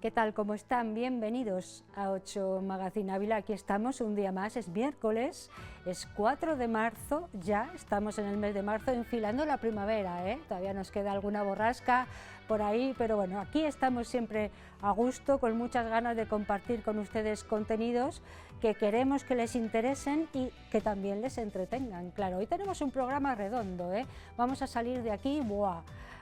¿Qué tal? ¿Cómo están? Bienvenidos a 8 Magazine Ávila. Aquí estamos un día más, es miércoles, es 4 de marzo, ya estamos en el mes de marzo enfilando la primavera, ¿eh? Todavía nos queda alguna borrasca por ahí, pero bueno, aquí estamos siempre a gusto, con muchas ganas de compartir con ustedes contenidos que queremos que les interesen y que también les entretengan. Claro, hoy tenemos un programa redondo, ¿eh? Vamos a salir de aquí, ¡buah!,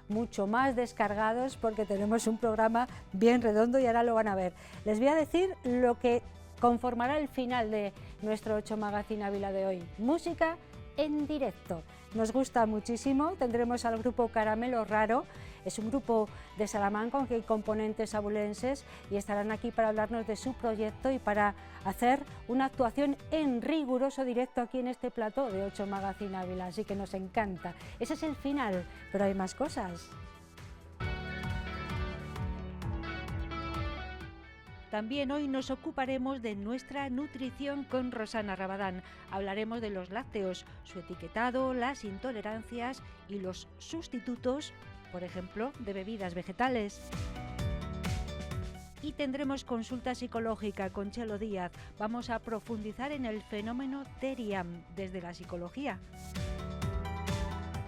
mucho más descargados porque tenemos un programa bien redondo y ahora lo van a ver. Les voy a decir lo que conformará el final de nuestro 8 Magazine Ávila de hoy. Música en directo. Nos gusta muchísimo, tendremos al grupo Caramelo Raro, es un grupo de Salamanca aunque hay componentes abulenses y estarán aquí para hablarnos de su proyecto y para hacer una actuación en riguroso directo aquí en este plató de 8 Magazine Ávila, así que nos encanta. Ese es el final, pero hay más cosas. También hoy nos ocuparemos de nuestra nutrición con Rosana Rabadán. Hablaremos de los lácteos, su etiquetado, las intolerancias y los sustitutos, por ejemplo, de bebidas vegetales. Y tendremos consulta psicológica con Chelo Díaz. Vamos a profundizar en el fenómeno TERIAM desde la psicología.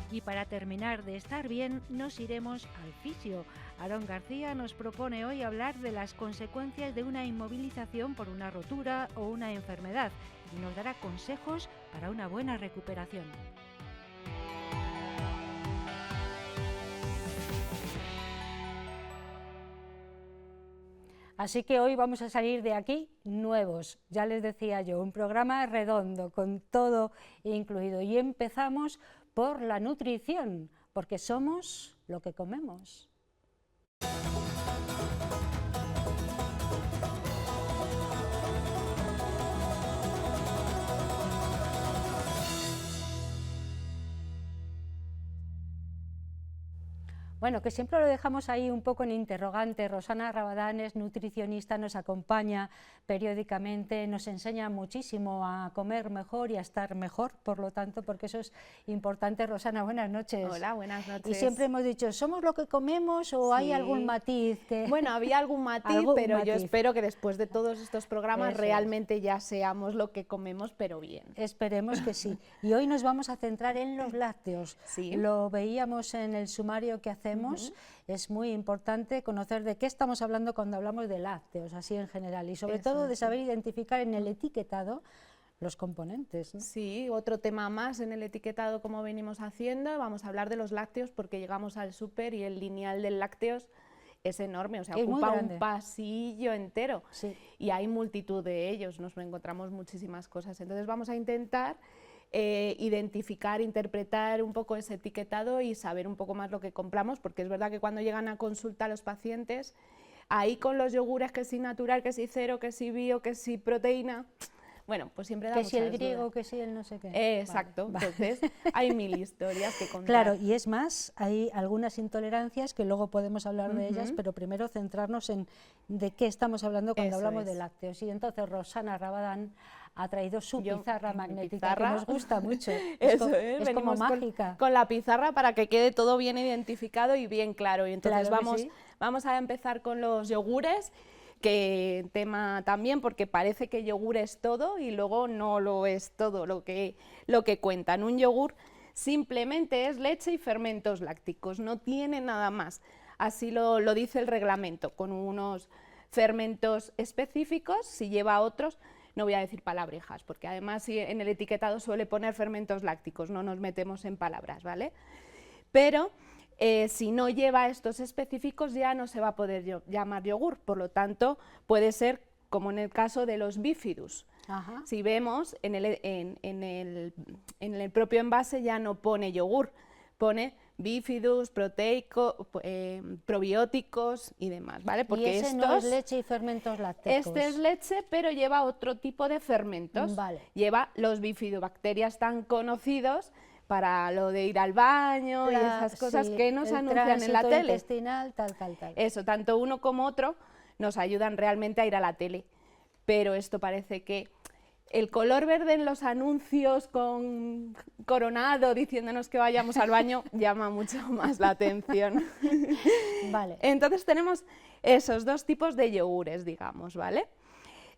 Y para terminar de estar bien, nos iremos al fisio. Aarón García nos propone hoy hablar de las consecuencias de una inmovilización por una rotura o una enfermedad y nos dará consejos para una buena recuperación. Así que hoy vamos a salir de aquí nuevos, ya les decía yo, un programa redondo, con todo incluido. Y empezamos por la nutrición, porque somos lo que comemos. Bueno, que siempre lo dejamos ahí un poco en interrogante. Rosana Rabadán es nutricionista, nos acompaña periódicamente, nos enseña muchísimo a comer mejor y a estar mejor, por lo tanto, porque eso es importante. Rosana, buenas noches. Hola, buenas noches. Y siempre hemos dicho, ¿somos lo que comemos o hay algún matiz? Bueno, había algún matiz, pero yo espero que después de todos estos programas realmente ya seamos lo que comemos, pero bien. Esperemos que sí. Y hoy nos vamos a centrar en los lácteos. Sí. Lo veíamos en el sumario que hacemos. Es muy importante conocer de qué estamos hablando cuando hablamos de lácteos, así en general, y sobre todo de saber identificar en el etiquetado los componentes, ¿no? Sí, otro tema más en el etiquetado como venimos haciendo, vamos a hablar de los lácteos porque llegamos al súper y el lineal del lácteos es enorme, o sea, ocupa un pasillo entero, sí. Y hay multitud de ellos, nos encontramos muchísimas cosas, entonces vamos a intentar identificar, interpretar un poco ese etiquetado y saber un poco más lo que compramos, porque es verdad que cuando llegan a consulta los pacientes, ahí con los yogures, que si natural, que si cero, que si bio, que si proteína, bueno, pues siempre da que si el dudas. griego, que si el no sé qué. Exacto, vale. Entonces hay mil historias que contar. Claro, y es más, hay algunas intolerancias que luego podemos hablar de ellas, pero primero centrarnos en de qué estamos hablando cuando hablamos de lácteos. Y entonces Rosana Rabadán ha traído su pizarra magnética, que nos gusta mucho. Es como mágica. Con la pizarra para que quede todo bien identificado y bien claro. Y entonces vamos a empezar con los yogures, que tema también, porque parece que yogur es todo y luego no lo es todo lo que cuentan. Un yogur simplemente es leche y fermentos lácticos, no tiene nada más. Así lo dice el reglamento, con unos fermentos específicos. Si lleva otros, no voy a decir palabrejas, porque además en el etiquetado suele poner fermentos lácticos, no nos metemos en palabras, ¿vale? Pero si no lleva estos específicos ya no se va a poder llamar yogur, por lo tanto puede ser como en el caso de los bifidus. Ajá. Si vemos en el propio envase ya no pone yogur, pone bifidus, proteico, probióticos y demás, ¿vale? Porque y ese no es leche y fermentos lácticos. Este es leche, pero lleva otro tipo de fermentos. Vale. Lleva los bifidobacterias tan conocidos para lo de ir al baño y esas cosas que nos anuncian en la tele. Intestinal, tal. Eso, tanto uno como otro nos ayudan realmente a ir a la tele, pero esto parece que el color verde en los anuncios con Coronado diciéndonos que vayamos al baño llama mucho más la atención. Vale. Entonces tenemos esos dos tipos de yogures, digamos, ¿vale?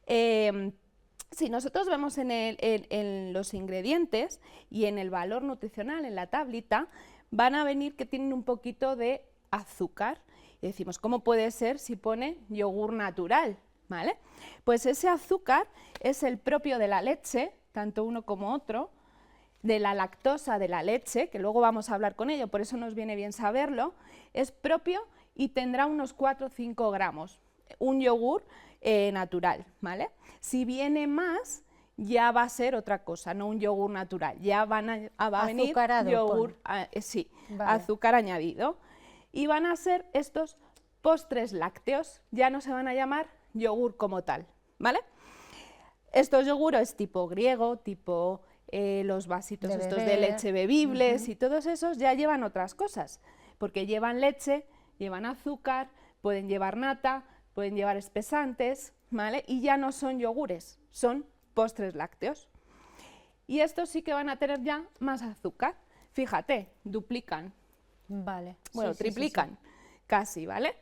Si nosotros vemos en los ingredientes y en el valor nutricional, en la tablita, van a venir que tienen un poquito de azúcar. Y decimos, ¿cómo puede ser si pone yogur natural? ¿Vale? Pues ese azúcar es el propio de la leche, tanto uno como otro, de la lactosa de la leche, que luego vamos a hablar con ello, por eso nos viene bien saberlo, es propio y tendrá unos 4 o 5 gramos, un yogur natural, ¿vale? Si viene más, ya va a ser otra cosa, no un yogur natural, ya va a venir yogur, sí, vale, azúcar añadido, y van a ser estos postres lácteos, ya no se van a llamar yogur como tal, ¿vale? Estos yogures tipo griego, tipo los vasitos estos de leche bebibles y todos esos ya llevan otras cosas, porque llevan leche, llevan azúcar, pueden llevar nata, pueden llevar espesantes, ¿vale? Y ya no son yogures, son postres lácteos. Y estos sí que van a tener ya más azúcar. Fíjate, duplican. Vale. Bueno, sí, triplican, casi, ¿vale?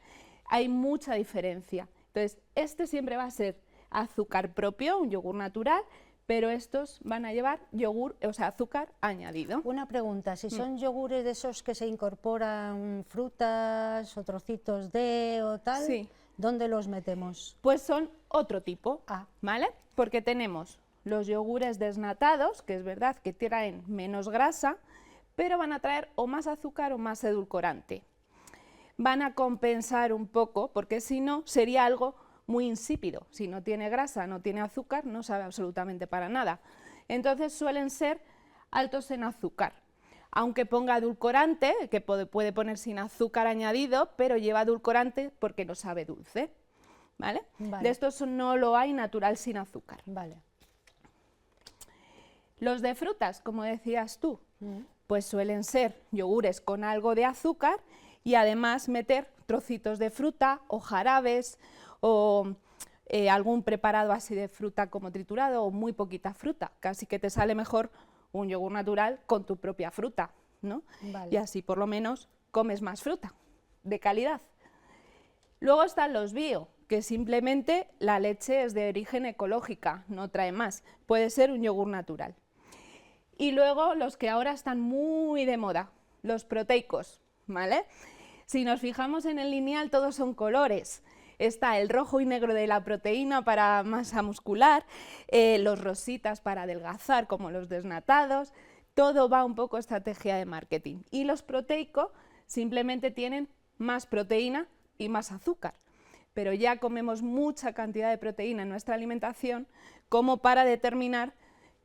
Hay mucha diferencia. Entonces, este siempre va a ser azúcar propio, un yogur natural, pero estos van a llevar yogur, o sea, azúcar añadido. Una pregunta, si son yogures de esos que se incorporan frutas o trocitos de o tal, sí, ¿dónde los metemos? Pues son otro tipo, ¿vale? Porque tenemos los yogures desnatados, que es verdad que traen menos grasa, pero van a traer o más azúcar o más edulcorante. Van a compensar un poco, porque si no sería algo muy insípido. Si no tiene grasa, no tiene azúcar, no sabe absolutamente para nada. Entonces suelen ser altos en azúcar. Aunque ponga edulcorante, que puede poner sin azúcar añadido, pero lleva edulcorante porque no sabe dulce. ¿Vale? Vale. De estos no lo hay natural sin azúcar. Vale. Los de frutas, como decías tú, pues suelen ser yogures con algo de azúcar y además meter trocitos de fruta o jarabes o algún preparado así de fruta como triturado o muy poquita fruta. Casi que te sale mejor un yogur natural con tu propia fruta, ¿no? Vale. Y así por lo menos comes más fruta de calidad. Luego están los bio, que simplemente la leche es de origen ecológica, no trae más. Puede ser un yogur natural. Y luego los que ahora están muy de moda, los proteicos, ¿vale? Si nos fijamos en el lineal, todos son colores. Está el rojo y negro de la proteína para masa muscular, los rositas para adelgazar, como los desnatados. Todo va un poco estrategia de marketing. Y los proteicos simplemente tienen más proteína y más azúcar. Pero ya comemos mucha cantidad de proteína en nuestra alimentación como para determinar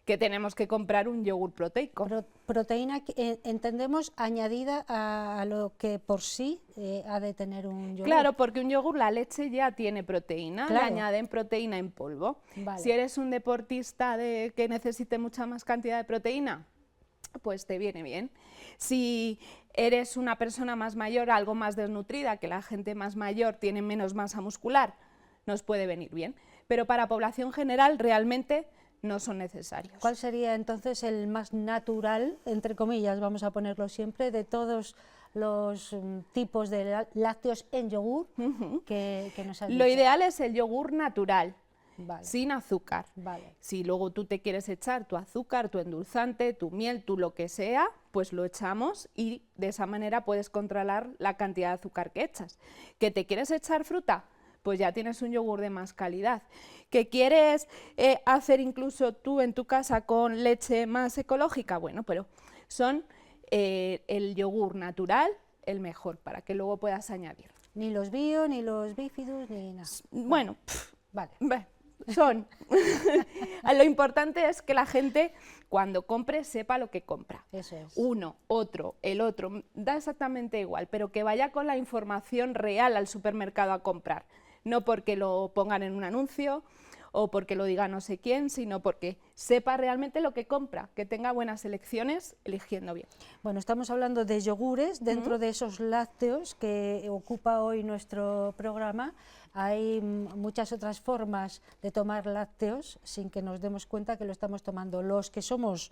que tenemos que comprar un yogur proteico. Proteína, entendemos, añadida a lo que por sí ha de tener un yogur. Claro, porque un yogur, la leche ya tiene proteína, claro, le añaden proteína en polvo. Vale. Si eres un deportista que necesite mucha más cantidad de proteína, pues te viene bien. Si eres una persona más mayor, algo más desnutrida, que la gente más mayor tiene menos masa muscular, nos puede venir bien. Pero para población general realmente no son necesarios. ¿Cuál sería entonces el más natural, entre comillas, vamos a ponerlo siempre, de todos los tipos de lácteos en yogur que nos has dicho? Lo ideal es el yogur natural, vale, sin azúcar. Vale. Si luego tú te quieres echar tu azúcar, tu endulzante, tu miel, tu lo que sea, pues lo echamos y de esa manera puedes controlar la cantidad de azúcar que echas. ¿Que te quieres echar fruta? Pues ya tienes un yogur de más calidad. ¿Que quieres hacer incluso tú en tu casa con leche más ecológica? Bueno, pero son el yogur natural el mejor para que luego puedas añadir. Ni los bio, ni los bífidos, ni nada. Bueno, vale. Son. Lo importante es que la gente cuando compre sepa lo que compra. Eso es. Uno, otro, el otro, da exactamente igual, pero que vaya con la información real al supermercado a comprar. No porque lo pongan en un anuncio o porque lo diga no sé quién, sino porque sepa realmente lo que compra, que tenga buenas elecciones eligiendo bien. Bueno, estamos hablando de yogures. Dentro de esos lácteos que ocupa hoy nuestro programa hay muchas otras formas de tomar lácteos sin que nos demos cuenta que lo estamos tomando. Los que somos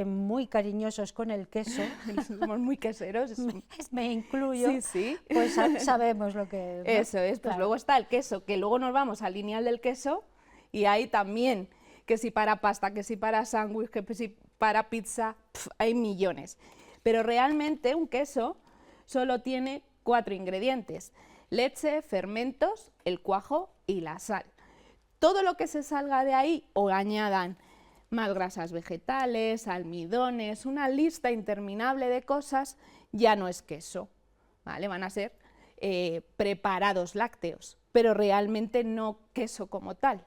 muy cariñosos con el queso, somos muy queseros, me incluyo, sí, sí. Pues sabemos lo que es, ¿no? Eso es, pues claro. Luego está el queso, que luego nos vamos al lineal del queso y hay también que si para pasta, que si para sándwich, que si para pizza, hay millones. Pero realmente un queso solo tiene 4 ingredientes: leche, fermentos, el cuajo y la sal. Todo lo que se salga de ahí o añadan más grasas vegetales, almidones, una lista interminable de cosas, ya no es queso, ¿vale? Van a ser preparados lácteos, pero realmente no queso como tal,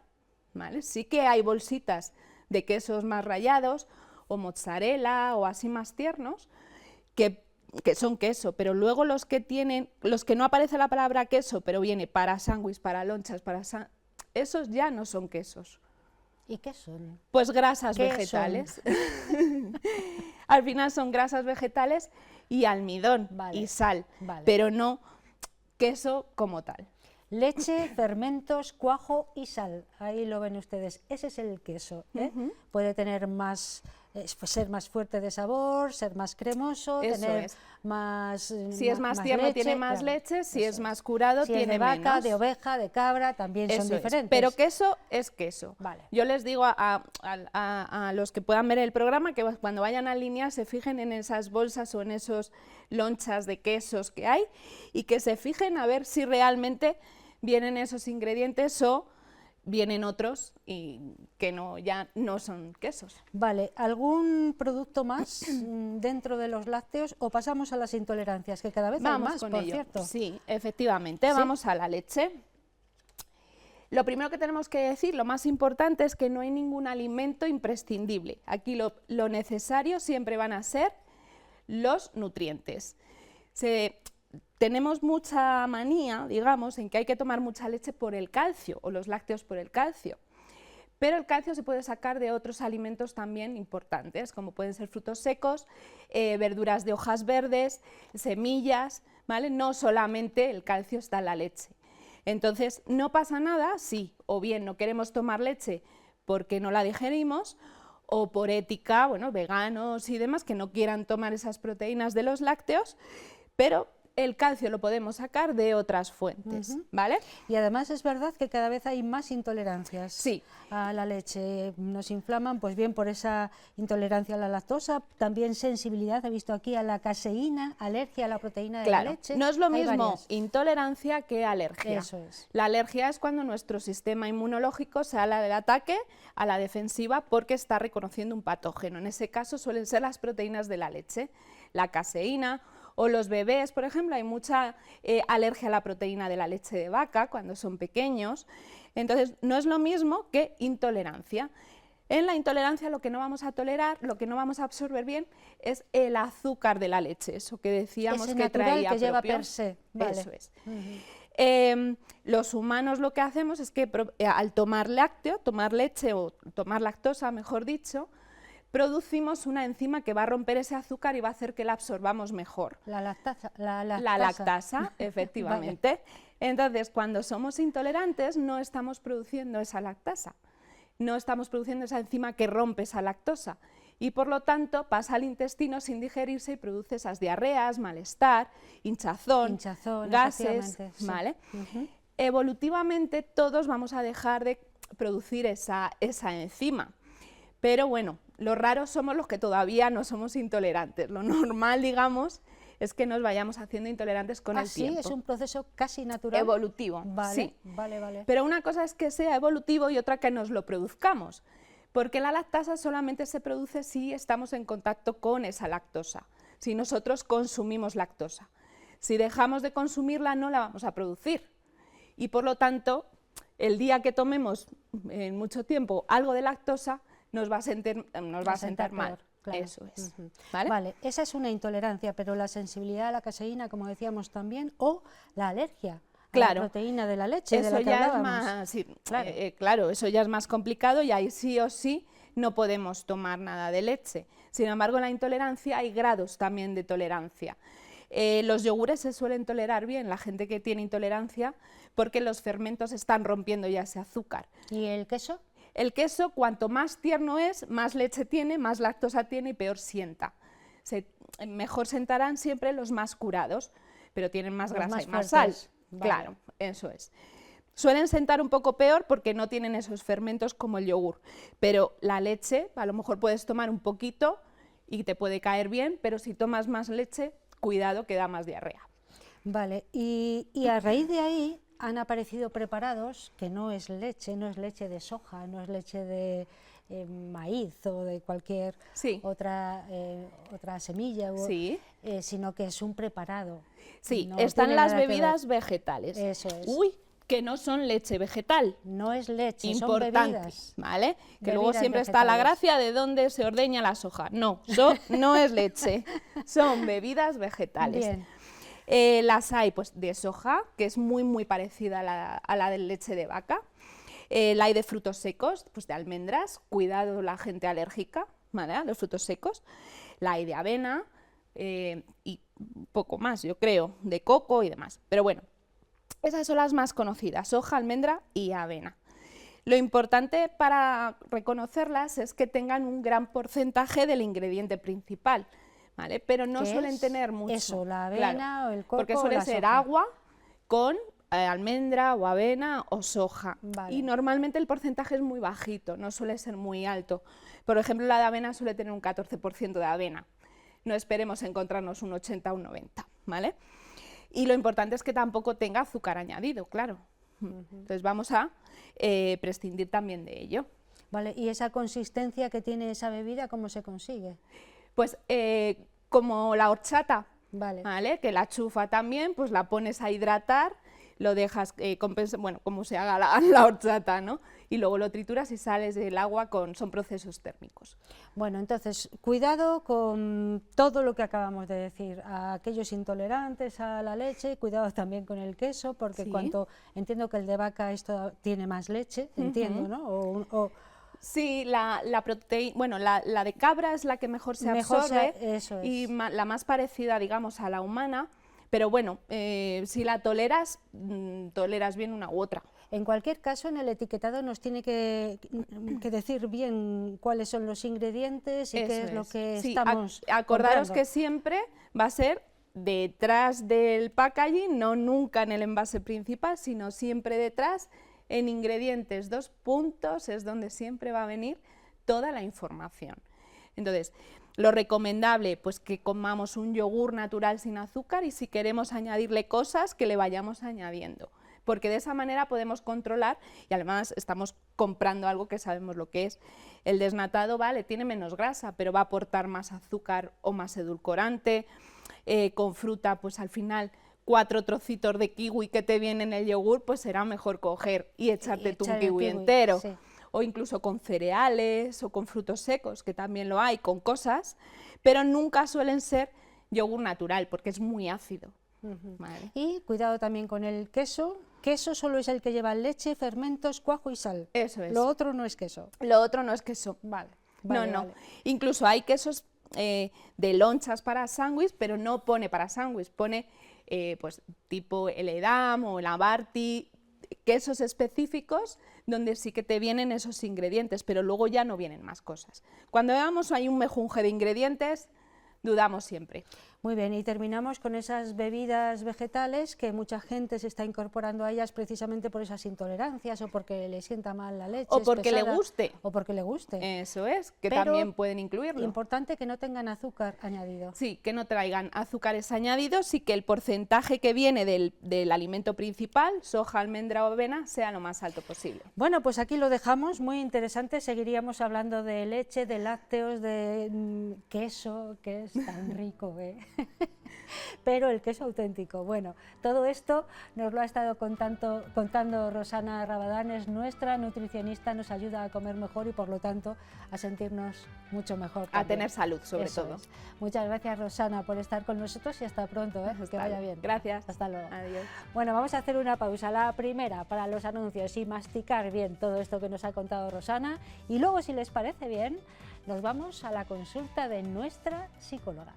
¿vale? Sí que hay bolsitas de quesos más rallados o mozzarella o así más tiernos que son queso, pero luego los que no aparece la palabra queso, pero viene para sándwich, para lonchas, esos ya no son quesos. ¿Y qué son? Pues grasas vegetales. Al final son grasas vegetales y almidón y sal, pero no queso como tal. Leche, fermentos, cuajo y sal. Ahí lo ven ustedes. Ese es el queso, ¿eh? Puede tener más, ser más fuerte de sabor, ser más cremoso, tener más. Si es más tierno tiene más leche, si es más curado tiene menos. De vaca, de oveja, de cabra, también son diferentes. Pero queso es queso. Vale. Yo les digo a los que puedan ver el programa que cuando vayan a línea se fijen en esas bolsas o en esos lonchas de quesos que hay y que se fijen a ver si realmente vienen esos ingredientes o vienen otros y que ya no son quesos. Vale, ¿algún producto más dentro de los lácteos o pasamos a las intolerancias, que cada vez hay más, por cierto? Sí, efectivamente, vamos a la leche. Lo primero que tenemos que decir, lo más importante, es que no hay ningún alimento imprescindible. Aquí lo necesario siempre van a ser los nutrientes. Tenemos mucha manía, digamos, en que hay que tomar mucha leche por el calcio, o los lácteos por el calcio. Pero el calcio se puede sacar de otros alimentos también importantes, como pueden ser frutos secos, verduras de hojas verdes, semillas, ¿vale? No solamente el calcio está en la leche. Entonces, no pasa nada si o bien no queremos tomar leche porque no la digerimos, o por ética, bueno, veganos y demás, que no quieran tomar esas proteínas de los lácteos, pero el calcio lo podemos sacar de otras fuentes, ¿vale? Y además es verdad que cada vez hay más intolerancias a la leche. Nos inflaman, pues bien, por esa intolerancia a la lactosa, también sensibilidad, he visto aquí, a la caseína, alergia a la proteína de la leche. No es lo mismo intolerancia que alergia. Eso es. La alergia es cuando nuestro sistema inmunológico sale del ataque a la defensiva porque está reconociendo un patógeno. En ese caso suelen ser las proteínas de la leche, la caseína. O los bebés, por ejemplo, hay mucha alergia a la proteína de la leche de vaca cuando son pequeños. Entonces, no es lo mismo que intolerancia. En la intolerancia lo que no vamos a tolerar, lo que no vamos a absorber bien, es el azúcar de la leche, eso que decíamos que traía que lleva per se. Vale. Eso es. Los humanos lo que hacemos es que al tomar lácteo, tomar leche o tomar lactosa, mejor dicho, producimos una enzima que va a romper ese azúcar y va a hacer que la absorbamos mejor. La lactasa. La lactasa, efectivamente. Vale. Entonces, cuando somos intolerantes no estamos produciendo esa lactasa, no estamos produciendo esa enzima que rompe esa lactosa y por lo tanto pasa al intestino sin digerirse y produce esas diarreas, malestar, hinchazón gases, ¿vale? Evolutivamente todos vamos a dejar de producir esa enzima, pero bueno, los raros somos los que todavía no somos intolerantes. Lo normal, digamos, es que nos vayamos haciendo intolerantes con el tiempo. Sí, es un proceso casi natural. Evolutivo, vale, sí. Vale. Pero una cosa es que sea evolutivo y otra que nos lo produzcamos, porque la lactasa solamente se produce si estamos en contacto con esa lactosa, si nosotros consumimos lactosa. Si dejamos de consumirla no la vamos a producir y por lo tanto el día que tomemos en mucho tiempo algo de lactosa nos va a sentar mal. Claro. Eso es. Vale, esa es una intolerancia, pero la sensibilidad a la caseína, como decíamos también, o la alergia Claro, la proteína de la leche, eso de la que ya es hablábamos. más, sí, Claro. claro, eso ya es más complicado y ahí sí o sí no podemos tomar nada de leche. Sin embargo, en la intolerancia hay grados también de tolerancia. Los yogures se suelen tolerar bien, la gente que tiene intolerancia, porque los fermentos están rompiendo ya ese azúcar. ¿Y el queso? El queso, cuanto más tierno es, más leche tiene, más lactosa tiene y peor sienta. Mejor sentarán siempre los más curados, pero tienen más Los grasa más y más fuertes. sal. Vale. Claro, eso es. Suelen sentar un poco peor porque no tienen esos fermentos como el yogur, pero la leche, a lo mejor puedes tomar un poquito y te puede caer bien, pero si tomas más leche, cuidado que da más diarrea. Vale, y a raíz de ahí han aparecido preparados que no es leche de soja, no es leche de maíz o de cualquier Sí. otra semilla, Sí. Sino que es un preparado. Sí, No están tiene las nada que ver. bebidas vegetales. Eso es. Uy, que no son leche vegetal. No es leche, son Importante, bebidas. ¿vale? Que luego Bebidas siempre está la vegetales. gracia de dónde se ordeña la soja. No, no es leche, son bebidas vegetales. Bien. Las hay pues, de soja, que es muy parecida a la de leche de vaca. La hay de frutos secos, pues de almendras, cuidado la gente alérgica, ¿vale? A los frutos secos. La hay de avena y poco más, yo creo, de coco y demás. Pero bueno, esas son las más conocidas, soja, almendra y avena. Lo importante para reconocerlas es que tengan un gran porcentaje del ingrediente principal, ¿vale? Pero no suelen tener mucho. Eso, la avena, claro, o el coco, porque o suele la ser soja. agua con almendra o avena o soja. Vale. Y normalmente el porcentaje es muy bajito, no suele ser muy alto. Por ejemplo, la de avena suele tener un 14% de avena. No esperemos encontrarnos un 80 o un 90, ¿vale? Y lo importante es que tampoco tenga azúcar añadido, claro. Entonces vamos a prescindir también de ello. Vale, ¿y esa consistencia que tiene esa bebida, cómo se consigue? Pues como la horchata, Vale. ¿vale? Que la chufa también, pues la pones a hidratar, lo dejas, bueno, como se haga la horchata, ¿no? Y luego lo trituras y sales del agua son procesos térmicos. Bueno, entonces, cuidado con todo lo que acabamos de decir, a aquellos intolerantes a la leche, cuidado también con el queso, porque Sí. entiendo que el de vaca esto tiene más leche, entiendo, ¿no? Sí, la de cabra es la que mejor se absorbe eso es. y la más parecida, digamos, a la humana, pero bueno, si la toleras, toleras bien una u otra. En cualquier caso, en el etiquetado nos tiene que decir bien cuáles son los ingredientes y qué es lo que Sí, estamos acordaros comprando. que siempre va a ser detrás del packaging, no nunca en el envase principal, sino siempre detrás. En ingredientes, 2 puntos, es donde siempre va a venir toda la información. Entonces, lo recomendable, pues que comamos un yogur natural sin azúcar y si queremos añadirle cosas, que le vayamos añadiendo. Porque de esa manera podemos controlar y además estamos comprando algo que sabemos lo que es. El desnatado, vale, tiene menos grasa, pero va a aportar más azúcar o más edulcorante. Con fruta, pues al final 4 trocitos de kiwi que te vienen en el yogur, pues será mejor coger y echarte tú un kiwi entero. Sí. O incluso con cereales o con frutos secos, que también lo hay, con cosas, pero nunca suelen ser yogur natural, porque es muy ácido. Vale. Y cuidado también con el queso. Queso solo es el que lleva leche, fermentos, cuajo y sal. Eso es. Lo otro no es queso. Lo otro no es queso. Vale. No. Incluso hay quesos de lonchas para sándwich, pero no pone para sándwich, pone pues tipo el Edam o el Abarty, quesos específicos donde sí que te vienen esos ingredientes, pero luego ya no vienen más cosas. Cuando veamos hay un mejunje de ingredientes, dudamos siempre. Muy bien, y terminamos con esas bebidas vegetales que mucha gente se está incorporando a ellas precisamente por esas intolerancias o porque le sienta mal la leche. O porque le pesada, guste. O porque le guste. Eso es, que Pero también pueden incluirlo. Importante que no tengan azúcar añadido. Sí, que no traigan azúcares añadidos y que el porcentaje que viene del alimento principal, soja, almendra o avena, sea lo más alto posible. Bueno, pues aquí lo dejamos, muy interesante, seguiríamos hablando de leche, de lácteos, de queso, que es tan rico, ¿eh? pero el queso auténtico. Bueno, todo esto nos lo ha estado contando Rosana Rabadán, es nuestra nutricionista, nos ayuda a comer mejor y por lo tanto a sentirnos mucho mejor también. A tener salud sobre Eso todo. Es. Muchas gracias, Rosana, por estar con nosotros y hasta pronto, que vaya bien. Gracias. Hasta luego. Adiós. Bueno, vamos a hacer una pausa, la primera para los anuncios y masticar bien todo esto que nos ha contado Rosana y luego, si les parece bien, nos vamos a la consulta de nuestra psicóloga.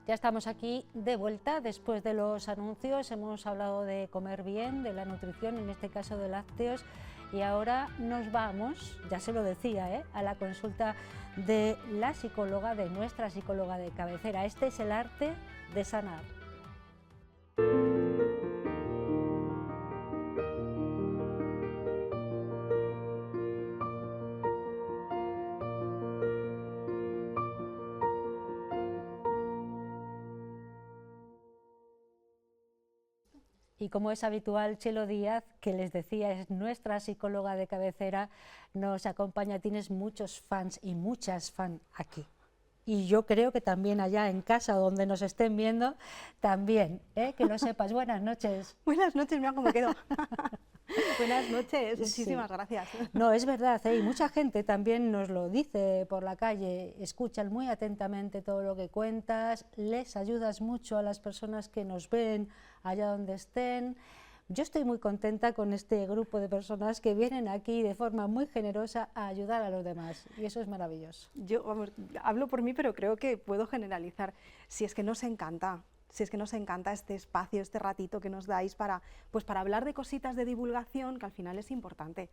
Ya estamos aquí de vuelta después de los anuncios, hemos hablado de comer bien, de la nutrición, en este caso de lácteos, y ahora nos vamos, ya se lo decía, a la consulta de la psicóloga, de nuestra psicóloga de cabecera. Este es el arte de sanar. Y como es habitual, Chelo Díaz, que les decía es nuestra psicóloga de cabecera, nos acompaña. Tienes muchos fans y muchas fans aquí. Y yo creo que también allá en casa, donde nos estén viendo, también, que lo sepas. Buenas noches. Buenas noches, mira cómo quedo. Buenas noches, muchísimas gracias. No, es verdad, y mucha gente también nos lo dice por la calle, escuchan muy atentamente todo lo que cuentas, les ayudas mucho a las personas que nos ven allá donde estén. Yo estoy muy contenta con este grupo de personas que vienen aquí de forma muy generosa a ayudar a los demás, y eso es maravilloso. Yo, vamos, hablo por mí, pero creo que puedo generalizar. Si es que nos encanta este espacio, este ratito que nos dais para hablar de cositas de divulgación, que al final es importante,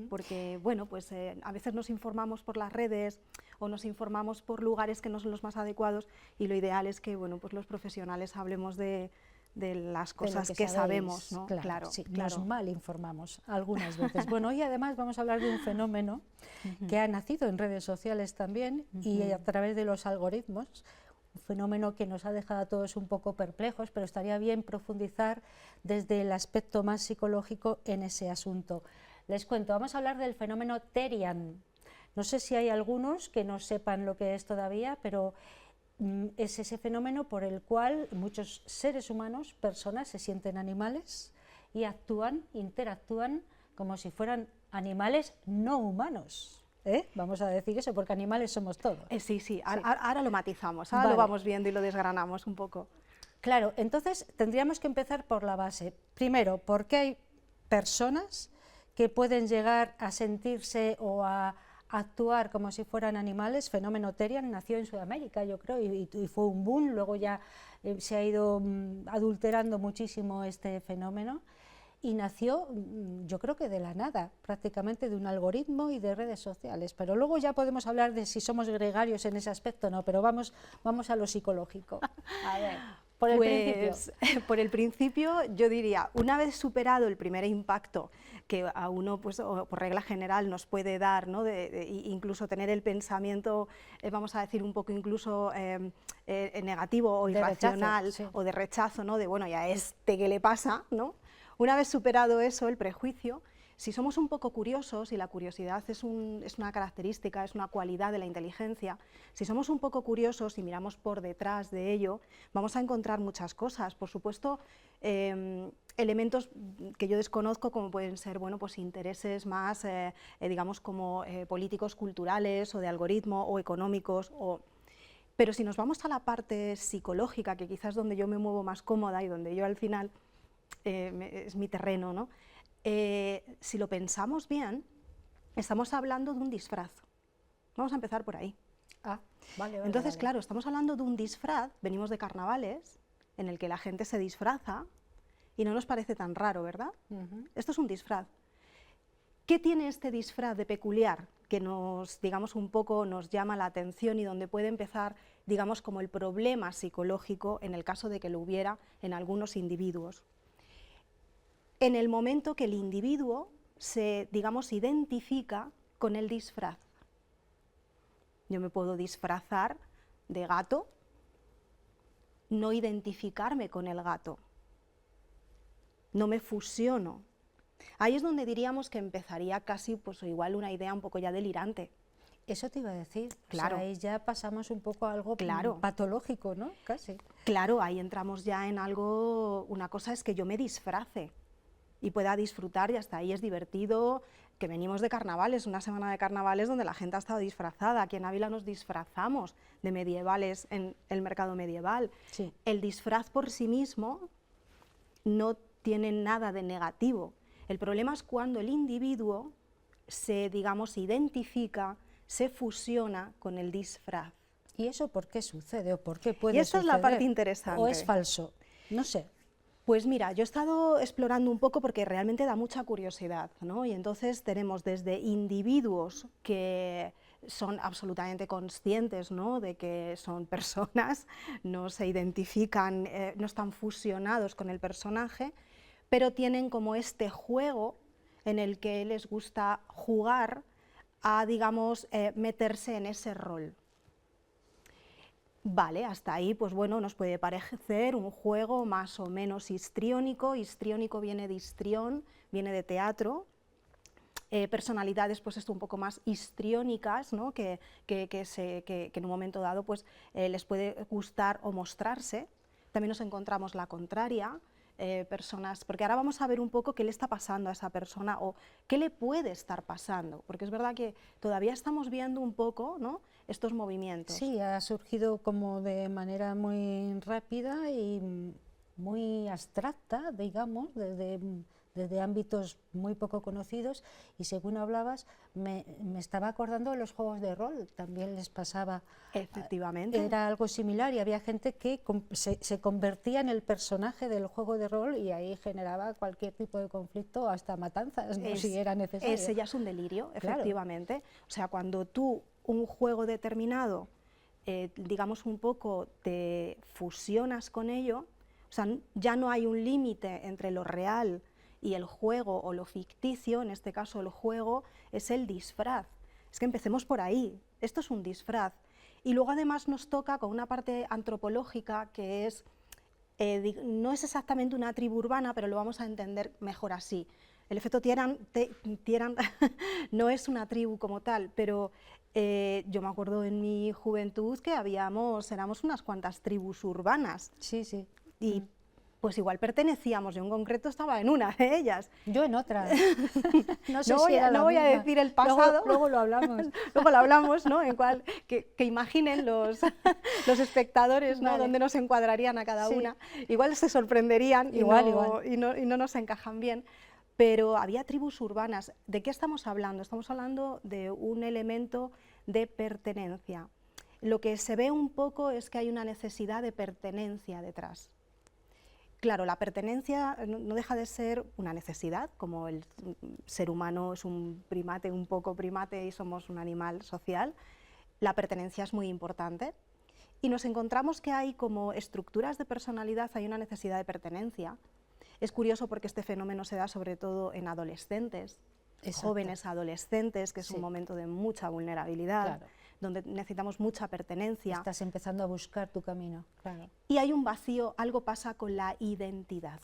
porque bueno, pues a veces nos informamos por las redes o nos informamos por lugares que no son los más adecuados, y lo ideal es que bueno, pues los profesionales hablemos de las cosas que sabemos, ¿no? Claro, sí, nos mal informamos algunas veces. Bueno, hoy además vamos a hablar de un fenómeno que ha nacido en redes sociales también y a través de los algoritmos, un fenómeno que nos ha dejado a todos un poco perplejos, pero estaría bien profundizar desde el aspecto más psicológico en ese asunto. Les cuento, vamos a hablar del fenómeno Terian. No sé si hay algunos que no sepan lo que es todavía, pero es ese fenómeno por el cual muchos seres humanos, personas, se sienten animales y interactúan como si fueran animales no humanos. Vamos a decir eso, porque animales somos todos. Sí. Ahora lo matizamos, ahora lo vamos viendo y lo desgranamos un poco. Claro, entonces tendríamos que empezar por la base. Primero, ¿por qué hay personas que pueden llegar a sentirse o a actuar como si fueran animales? Fenómeno Terian nació en Sudamérica, yo creo, y fue un boom, luego ya se ha ido adulterando muchísimo este fenómeno, y nació, yo creo que de la nada, prácticamente de un algoritmo y de redes sociales, pero luego ya podemos hablar de si somos gregarios en ese aspecto o no, pero vamos a lo psicológico. A ver, por el principio. Por el principio, yo diría, una vez superado el primer impacto que a uno, pues, por regla general, nos puede dar, ¿no? Incluso tener el pensamiento, vamos a decir, un poco incluso negativo o irracional, rechazo, sí. O de rechazo, ¿no? De, bueno, ¿y a este qué le pasa?, ¿no? Una vez superado eso, el prejuicio, si somos un poco curiosos, y la curiosidad es una característica, es una cualidad de la inteligencia, si somos un poco curiosos y miramos por detrás de ello, vamos a encontrar muchas cosas. Por supuesto, elementos que yo desconozco, como pueden ser, bueno, pues intereses más, digamos, como políticos, culturales, o de algoritmo, o económicos, pero si nos vamos a la parte psicológica, que quizás es donde yo me muevo más cómoda y donde yo al final es mi terreno, ¿no? Si lo pensamos bien, estamos hablando de un disfraz. Vamos a empezar por ahí. Vale, Entonces, claro, estamos hablando de un disfraz, venimos de carnavales, en el que la gente se disfraza y no nos parece tan raro, ¿verdad? Esto es un disfraz. ¿Qué tiene este disfraz de peculiar que nos, digamos, un poco nos llama la atención y donde puede empezar, digamos, como el problema psicológico en el caso de que lo hubiera en algunos individuos? En el momento que el individuo se, digamos, identifica con el disfraz. Yo me puedo disfrazar de gato, no identificarme con el gato, no me fusiono Ahí es donde diríamos que empezaría casi, pues igual una idea un poco ya delirante. Eso te iba a decir, claro. O sea, ahí ya pasamos un poco a algo patológico, ¿no? Casi. Claro, ahí entramos ya en algo, una cosa es que yo me disfrace y pueda disfrutar y hasta ahí es divertido, que venimos de carnavales, una semana de carnavales donde la gente ha estado disfrazada, aquí en Ávila nos disfrazamos de medievales en el mercado medieval. Sí. El disfraz por sí mismo no tiene nada de negativo, el problema es cuando el individuo se, digamos, identifica, se fusiona con el disfraz. ¿Y eso por qué sucede o por qué puede Y esta suceder? es la parte interesante. ¿O es falso? No sé. Pues mira, yo he estado explorando un poco porque realmente da mucha curiosidad, ¿no? Y entonces tenemos desde individuos que son absolutamente conscientes, ¿no?, de que son personas, no se identifican, no están fusionados con el personaje, pero tienen como este juego en el que les gusta jugar a, digamos, meterse en ese rol. Vale, hasta ahí, pues bueno, nos puede parecer un juego más o menos histriónico. Histriónico viene de histrión, viene de teatro. Personalidades, pues esto un poco más histriónicas, ¿no?, que en un momento dado pues, les puede gustar o mostrarse. También nos encontramos la contraria. Personas, porque ahora vamos a ver un poco qué le está pasando a esa persona o qué le puede estar pasando, porque es verdad que todavía estamos viendo un poco, ¿no?, estos movimientos. Sí, ha surgido como de manera muy rápida y muy abstracta, digamos, desde ámbitos muy poco conocidos, y según hablabas me estaba acordando de los juegos de rol, también les pasaba. Efectivamente. Era algo similar y había gente que se convertía en el personaje del juego de rol y ahí generaba cualquier tipo de conflicto, hasta matanzas, ¿no?, si era necesario. Ese ya es un delirio, claro. Efectivamente. O sea, cuando tú un juego determinado, digamos un poco, te fusionas con ello, o sea, ya no hay un límite entre lo real y el juego o lo ficticio, en este caso el juego es el disfraz. Es que empecemos por ahí, esto es un disfraz. Y luego además nos toca con una parte antropológica que es, no es exactamente una tribu urbana, pero lo vamos a entender mejor así. El efecto Tierán no es una tribu como tal, pero yo me acuerdo en mi juventud que éramos unas cuantas tribus urbanas. Sí, sí. Y pues igual pertenecíamos, yo en concreto estaba en una de ellas. Yo en otra. No sé no voy a decir el pasado. Luego lo hablamos. Luego lo hablamos, ¿no? En cual, que imaginen los espectadores, ¿no?, vale, dónde nos encuadrarían a cada una. Igual se sorprenderían igual. Y no nos encajan bien. Pero había tribus urbanas. ¿De qué estamos hablando? Estamos hablando de un elemento de pertenencia. Lo que se ve un poco es que hay una necesidad de pertenencia detrás. Claro, la pertenencia no deja de ser una necesidad, como el ser humano es un primate, un poco primate, y somos un animal social. La pertenencia es muy importante. Y nos encontramos que hay como estructuras de personalidad, hay una necesidad de pertenencia. Es curioso porque este fenómeno se da sobre todo en adolescentes, jóvenes adolescentes, que es un momento de mucha vulnerabilidad, donde necesitamos mucha pertenencia. Estás empezando a buscar tu camino, claro. Y hay un vacío, algo pasa con la identidad,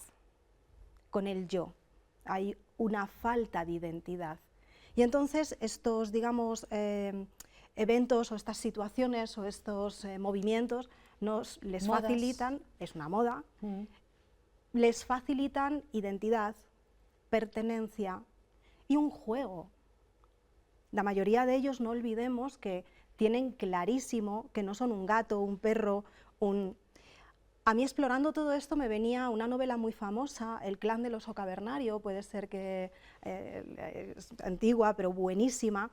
con el yo. Hay una falta de identidad. Y entonces estos, digamos, eventos o estas situaciones o estos movimientos les facilitan, es una moda, les facilitan identidad, pertenencia y un juego. La mayoría de ellos, no olvidemos que tienen clarísimo que no son un gato, un perro, A mí, explorando todo esto, me venía una novela muy famosa, El clan del oso cavernario, puede ser que es antigua, pero buenísima,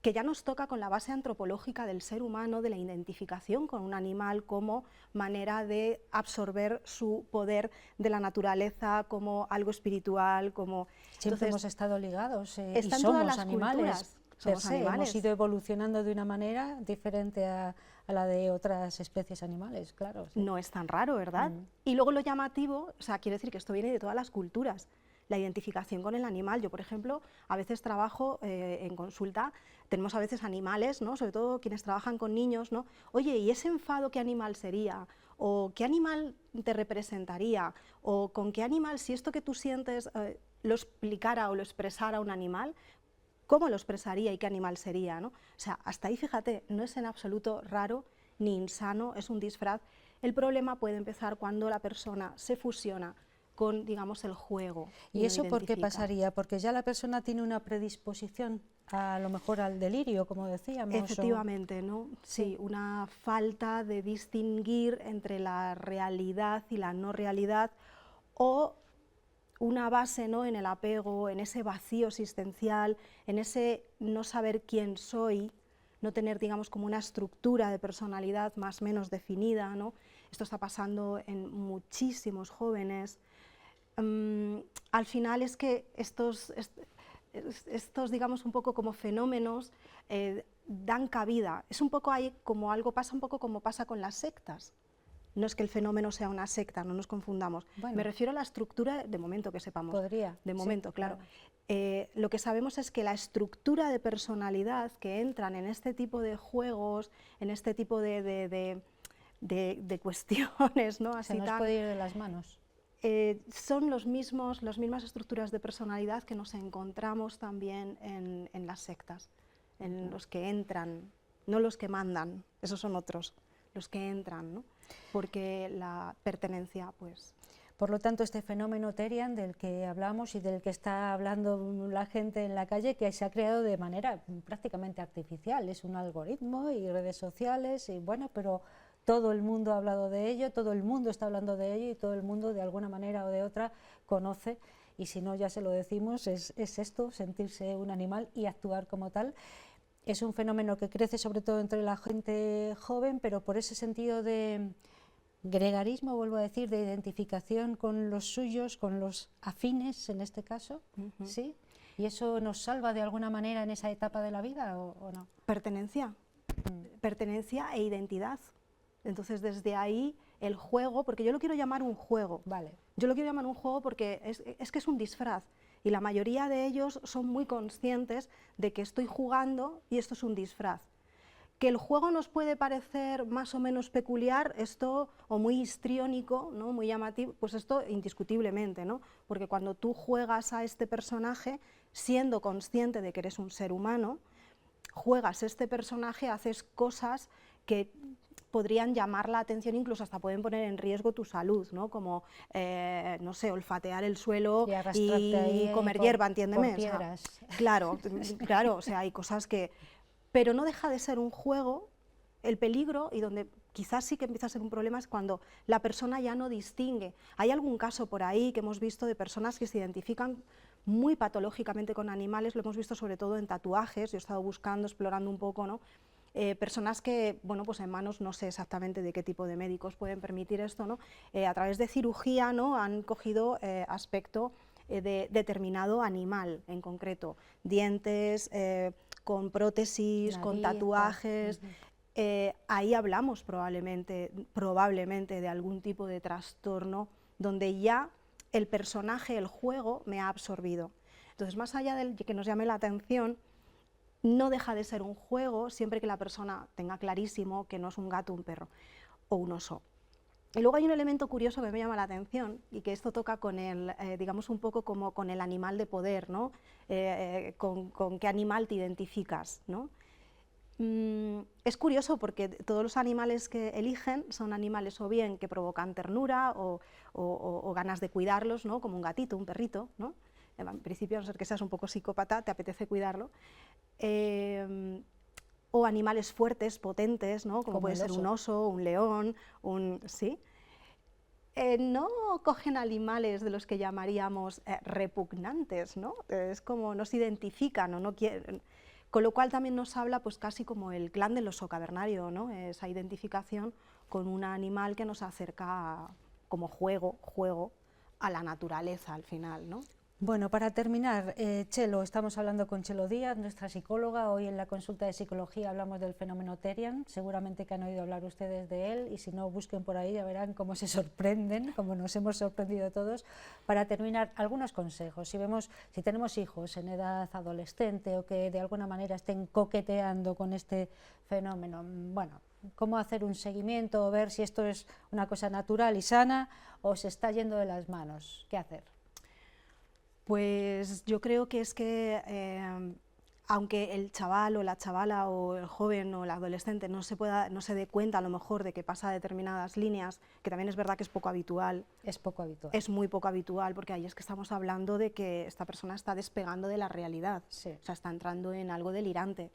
que ya nos toca con la base antropológica del ser humano, de la identificación con un animal como manera de absorber su poder de la naturaleza, como algo espiritual, como... Siempre hemos estado ligados y están somos todas las animales. culturas. Somos animales. Hemos ido evolucionando de una manera diferente a la de otras especies animales, claro. Sí. No es tan raro, ¿verdad? Y luego lo llamativo, o sea, quiere decir que esto viene de todas las culturas. La identificación con el animal. Yo, por ejemplo, a veces trabajo en consulta, tenemos a veces animales, ¿no?, sobre todo quienes trabajan con niños, ¿no? Oye, ¿y ese enfado qué animal sería? ¿O qué animal te representaría? ¿O con qué animal, si esto que tú sientes... lo explicara o lo expresara un animal, cómo lo expresaría y qué animal sería, ¿no? O sea, hasta ahí, fíjate, no es en absoluto raro ni insano, es un disfraz. El problema puede empezar cuando la persona se fusiona con, digamos, el juego. ¿Y eso por qué pasaría? Porque ya la persona tiene una predisposición a lo mejor al delirio, como decíamos. Efectivamente, ¿no? Sí, una falta de distinguir entre la realidad y la no realidad, o una base, ¿no?, en el apego, en ese vacío existencial, en ese no saber quién soy, no tener, digamos, como una estructura de personalidad más o menos definida, ¿no? Esto está pasando en muchísimos jóvenes. Al final es que estos digamos, un poco como fenómenos dan cabida. Es un poco ahí como algo, pasa un poco como pasa con las sectas. No es que el fenómeno sea una secta, no nos confundamos. Bueno, me refiero a la estructura, de momento que sepamos. Podría. De momento, sí, claro. Lo que sabemos es que la estructura de personalidad que entran en este tipo de juegos, en este tipo de cuestiones, ¿no? Así se nos puede ir de las manos. Son las mismas estructuras de personalidad que nos encontramos también en las sectas, en los que entran, no los que mandan, esos son otros, los que entran, ¿no? Porque la pertenencia, pues... Por lo tanto, este fenómeno Therian del que hablamos y del que está hablando la gente en la calle, que se ha creado de manera prácticamente artificial, es un algoritmo y redes sociales, y bueno, pero todo el mundo ha hablado de ello, todo el mundo está hablando de ello y todo el mundo de alguna manera o de otra conoce, y si no ya se lo decimos, es esto, sentirse un animal y actuar como tal. Es un fenómeno que crece sobre todo entre la gente joven, pero por ese sentido de gregarismo, vuelvo a decir, de identificación con los suyos, con los afines en este caso, ¿sí? ¿Y eso nos salva de alguna manera en esa etapa de la vida o no? Pertenencia, pertenencia e identidad. Entonces desde ahí el juego, porque yo lo quiero llamar un juego, vale. Yo lo quiero llamar un juego porque es que es un disfraz y la mayoría de ellos son muy conscientes de que estoy jugando y esto es un disfraz. Que el juego nos puede parecer más o menos peculiar, esto, o muy histriónico, ¿no?, muy llamativo, pues esto indiscutiblemente, ¿no? Porque cuando tú juegas a este personaje, siendo consciente de que eres un ser humano, juegas este personaje, haces cosas que podrían llamar la atención, incluso hasta pueden poner en riesgo tu salud, ¿no? Como, no sé, olfatear el suelo y comer hierba, entiéndeme. Por piedras. O sea, claro, claro, o sea, hay cosas que... Pero no deja de ser un juego. El peligro, y donde quizás sí que empieza a ser un problema, es cuando la persona ya no distingue. Hay algún caso por ahí que hemos visto de personas que se identifican muy patológicamente con animales, lo hemos visto sobre todo en tatuajes, yo he estado buscando, explorando un poco, ¿no? Personas que, bueno, pues en manos, no sé exactamente de qué tipo de médicos pueden permitir esto, ¿no? A través de cirugía, ¿no?, han cogido aspecto de determinado animal en concreto, dientes, con prótesis, nariz, con tatuajes. Ahí hablamos probablemente de algún tipo de trastorno donde ya el personaje, el juego, me ha absorbido. Entonces, más allá de que nos llame la atención, no deja de ser un juego siempre que la persona tenga clarísimo que no es un gato, un perro o un oso. Y luego hay un elemento curioso que me llama la atención y que esto toca con el, digamos, un poco como con el animal de poder, ¿no? Con qué animal te identificas, ¿no? Es curioso porque todos los animales que eligen son animales o bien que provocan ternura o ganas de cuidarlos, ¿no?, como un gatito, un perrito, ¿no? En principio, a no ser que seas un poco psicópata, te apetece cuidarlo. O animales fuertes, potentes, ¿no?, como puede ser un oso, un león, ¿sí? No cogen animales de los que llamaríamos repugnantes, ¿no? Es como no se identifican o no quieren, con lo cual también nos habla pues casi como el clan del oso cavernario, ¿no? Esa identificación con un animal que nos acerca como juego a la naturaleza al final, ¿no? Bueno, para terminar, Chelo, estamos hablando con Chelo Díaz, nuestra psicóloga. Hoy en la consulta de psicología hablamos del fenómeno Therian. Seguramente que han oído hablar ustedes de él y si no, busquen por ahí, ya verán cómo se sorprenden, como nos hemos sorprendido todos. Para terminar, algunos consejos. Si tenemos hijos en edad adolescente o que de alguna manera estén coqueteando con este fenómeno, bueno, cómo hacer un seguimiento o ver si esto es una cosa natural y sana o se está yendo de las manos. ¿Qué hacer? Pues yo creo que es que aunque el chaval o la chavala o el joven o el adolescente no se dé cuenta a lo mejor de que pasa determinadas líneas, que también es verdad que es poco habitual. Es poco habitual. Es muy poco habitual, porque ahí es que estamos hablando de que esta persona está despegando de la realidad, Sí. o sea, está entrando en algo delirante.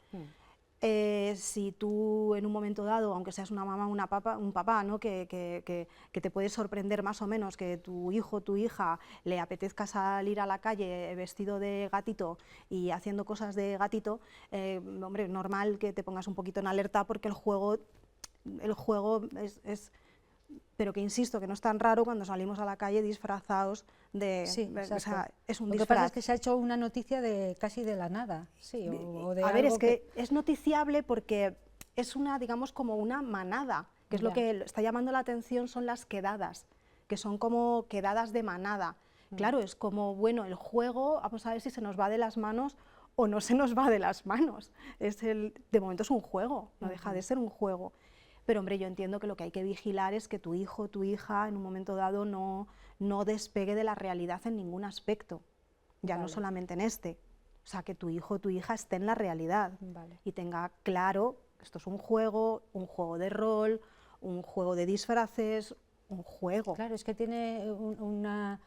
Si tú en un momento dado, aunque seas una mamá, un papá, ¿no? que te puede sorprender más o menos que tu hijo o tu hija le apetezca salir a la calle vestido de gatito y haciendo cosas de gatito, hombre, normal que te pongas un poquito en alerta, porque el juego es pero que insisto, que no es tan raro cuando salimos a la calle disfrazados de... Sí, o sea, es un Lo que disfraz. pasa es que se ha hecho una noticia de casi de la nada, sí, o de a ver, algo es que es noticiable porque es una, digamos, como una manada, que es lo que está llamando la atención, son las quedadas, que son como quedadas de manada. Claro, es como, bueno, el juego, vamos a ver si se nos va de las manos o no se nos va de las manos. De momento es un juego, no deja de ser un juego. Pero, hombre, yo entiendo que lo que hay que vigilar es que tu hijo o tu hija en un momento dado no despegue de la realidad en ningún aspecto, ya no solamente en este. O sea, que tu hijo o tu hija esté en la realidad y tenga claro que esto es un juego de rol, un juego de disfraces, un juego. Claro, es que tiene una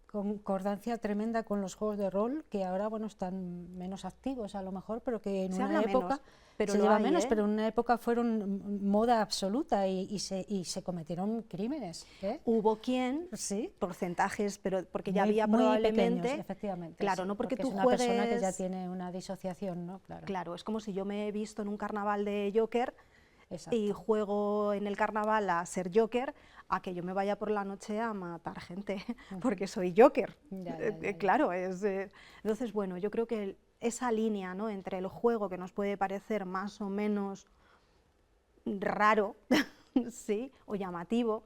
concordancia tremenda con los juegos de rol, que ahora, bueno, están menos activos a lo mejor, pero que en una época... Pero se lleva menos, pero en una época fueron moda absoluta y se cometieron crímenes. Hubo quien, porcentajes, pero porque ya había muy probablemente... pequeños, efectivamente, claro, no porque tú es una juegues... persona que ya tiene una disociación, ¿no? Claro, es como si yo me he visto en un carnaval de Joker. Exacto. Y juego en el carnaval a ser Joker, a que yo me vaya por la noche a matar gente, porque soy Joker. Claro, entonces, bueno, yo creo que esa línea, ¿no?, entre el juego, que nos puede parecer más o menos raro ¿sí?, o llamativo,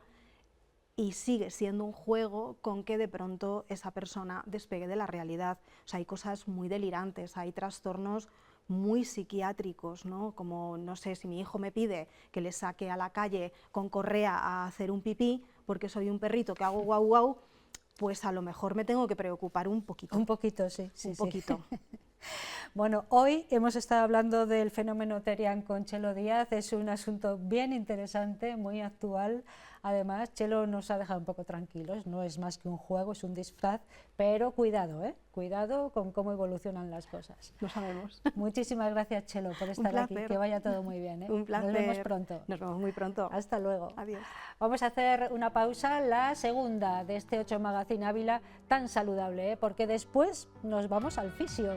y sigue siendo un juego con que de pronto esa persona despegue de la realidad. O sea, hay cosas muy delirantes, hay trastornos muy psiquiátricos, ¿no? Como, no sé, si mi hijo me pide que le saque a la calle con correa a hacer un pipí porque soy un perrito que hago guau guau, pues a lo mejor me tengo que preocupar un poquito. Un poquito, sí. Un poquito. Bueno, hoy hemos estado hablando del fenómeno Terian con Chelo Díaz, es un asunto bien interesante, muy actual. Además, Chelo nos ha dejado un poco tranquilos, no es más que un juego, es un disfraz, pero cuidado, cuidado con cómo evolucionan las cosas. Lo sabemos. Muchísimas gracias, Chelo, por estar aquí, que vaya todo muy bien. Un placer. Nos vemos pronto. Nos vemos muy pronto. Hasta luego. Adiós. Vamos a hacer una pausa, la segunda de este 8 Magazine Ávila tan saludable, porque después nos vamos al fisio.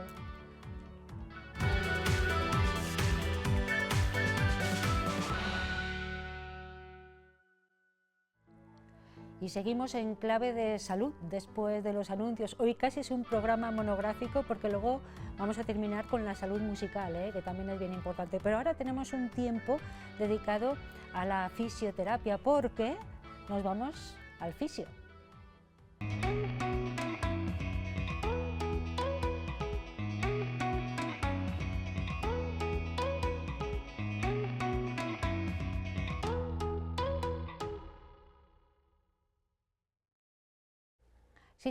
Y seguimos en clave de salud después de los anuncios. Hoy casi es un programa monográfico porque luego vamos a terminar con la salud musical, que también es bien importante. Pero ahora tenemos un tiempo dedicado a la fisioterapia porque nos vamos al fisio.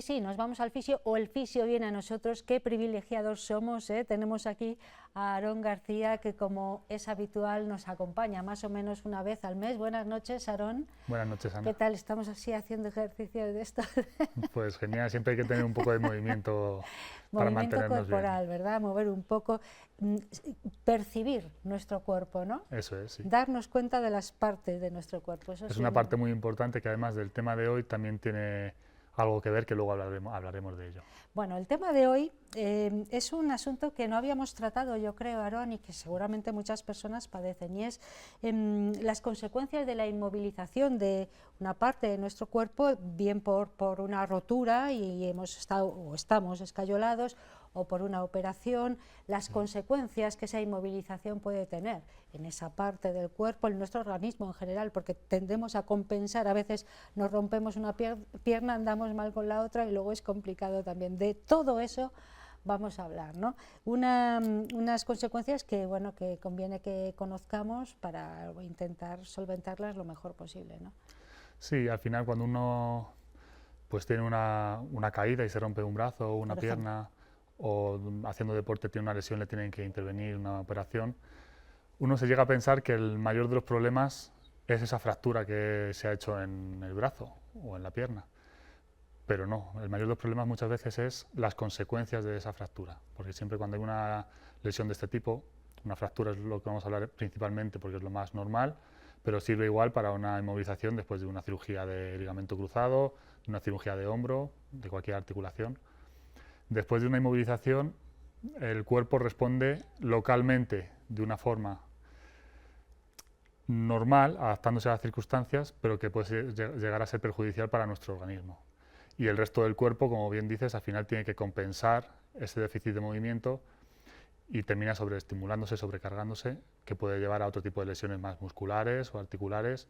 Sí, nos vamos al fisio o el fisio viene a nosotros. Qué privilegiados somos, Tenemos aquí a Aarón García, que como es habitual nos acompaña más o menos una vez al mes. Buenas noches, Aarón. Buenas noches, Ana. ¿Qué tal? ¿Estamos así haciendo ejercicio de esto? Pues genial, siempre hay que tener un poco de movimiento para mantenernos corporal, bien. ¿verdad? Mover un poco, percibir nuestro cuerpo, ¿no? Eso es, sí. Darnos cuenta de las partes de nuestro cuerpo. Eso es sí, una parte muy importante que además del tema de hoy también tiene algo que ver, que luego hablaremos de ello. Bueno, el tema de hoy es un asunto que no habíamos tratado, yo creo, Aarón, y que seguramente muchas personas padecen, y es las consecuencias de la inmovilización de una parte de nuestro cuerpo, bien por una rotura y hemos estado o estamos escayolados, o por una operación, las consecuencias que esa inmovilización puede tener en esa parte del cuerpo, en nuestro organismo en general, porque tendemos a compensar, a veces nos rompemos una pierna, andamos mal con la otra y luego es complicado también. De todo eso vamos a hablar, ¿no? Unas consecuencias que, bueno, que conviene que conozcamos para intentar solventarlas lo mejor posible, ¿no? Sí, al final cuando uno pues tiene una caída y se rompe un brazo o una pierna, o haciendo deporte tiene una lesión, le tienen que intervenir una operación, uno se llega a pensar que el mayor de los problemas es esa fractura que se ha hecho en el brazo o en la pierna. Pero no, el mayor de los problemas muchas veces es las consecuencias de esa fractura, porque siempre cuando hay una lesión de este tipo, una fractura es lo que vamos a hablar principalmente porque es lo más normal, pero sirve igual para una inmovilización después de una cirugía de ligamento cruzado, de una cirugía de hombro, de cualquier articulación. Después de una inmovilización, el cuerpo responde localmente de una forma normal, adaptándose a las circunstancias, pero que puede llegar a ser perjudicial para nuestro organismo. Y el resto del cuerpo, como bien dices, al final tiene que compensar ese déficit de movimiento y termina sobreestimulándose, sobrecargándose, que puede llevar a otro tipo de lesiones más musculares o articulares,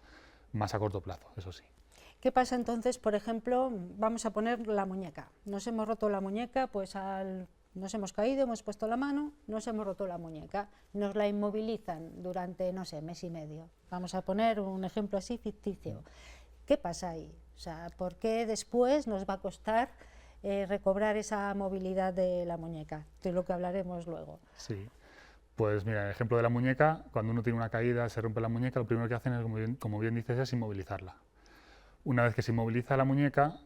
más a corto plazo, eso sí. ¿Qué pasa entonces, por ejemplo, vamos a poner la muñeca? Nos hemos roto la muñeca, pues nos hemos caído, hemos puesto la mano, nos hemos roto la muñeca, nos la inmovilizan durante, no sé, mes y medio. Vamos a poner un ejemplo así ficticio. ¿Qué pasa ahí? O sea, ¿por qué después nos va a costar recobrar esa movilidad de la muñeca? De lo que hablaremos luego. Sí, pues mira, el ejemplo de la muñeca, cuando uno tiene una caída, se rompe la muñeca, lo primero que hacen es, como bien dices, es inmovilizarla. Una vez que se inmoviliza la muñeca,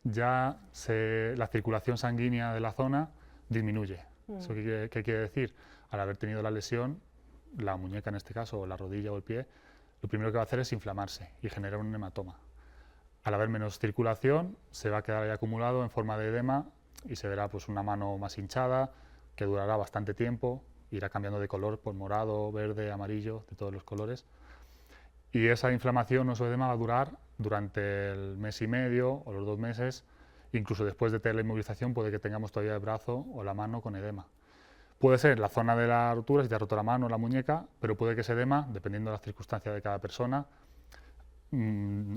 ya la circulación sanguínea de la zona disminuye. ¿Eso qué quiere decir? Al haber tenido la lesión, la muñeca en este caso, o la rodilla o el pie, lo primero que va a hacer es inflamarse y generar un hematoma. Al haber menos circulación, se va a quedar ahí acumulado en forma de edema y se verá pues una mano más hinchada, que durará bastante tiempo, irá cambiando de color por morado, verde, amarillo, de todos los colores. Y esa inflamación o ese edema va a durar durante el mes y medio o los 2 meses, incluso después de tener la inmovilización puede que tengamos todavía el brazo o la mano con edema. Puede ser la zona de la rotura, si te ha roto la mano o la muñeca, pero puede que ese edema, dependiendo de las circunstancias de cada persona,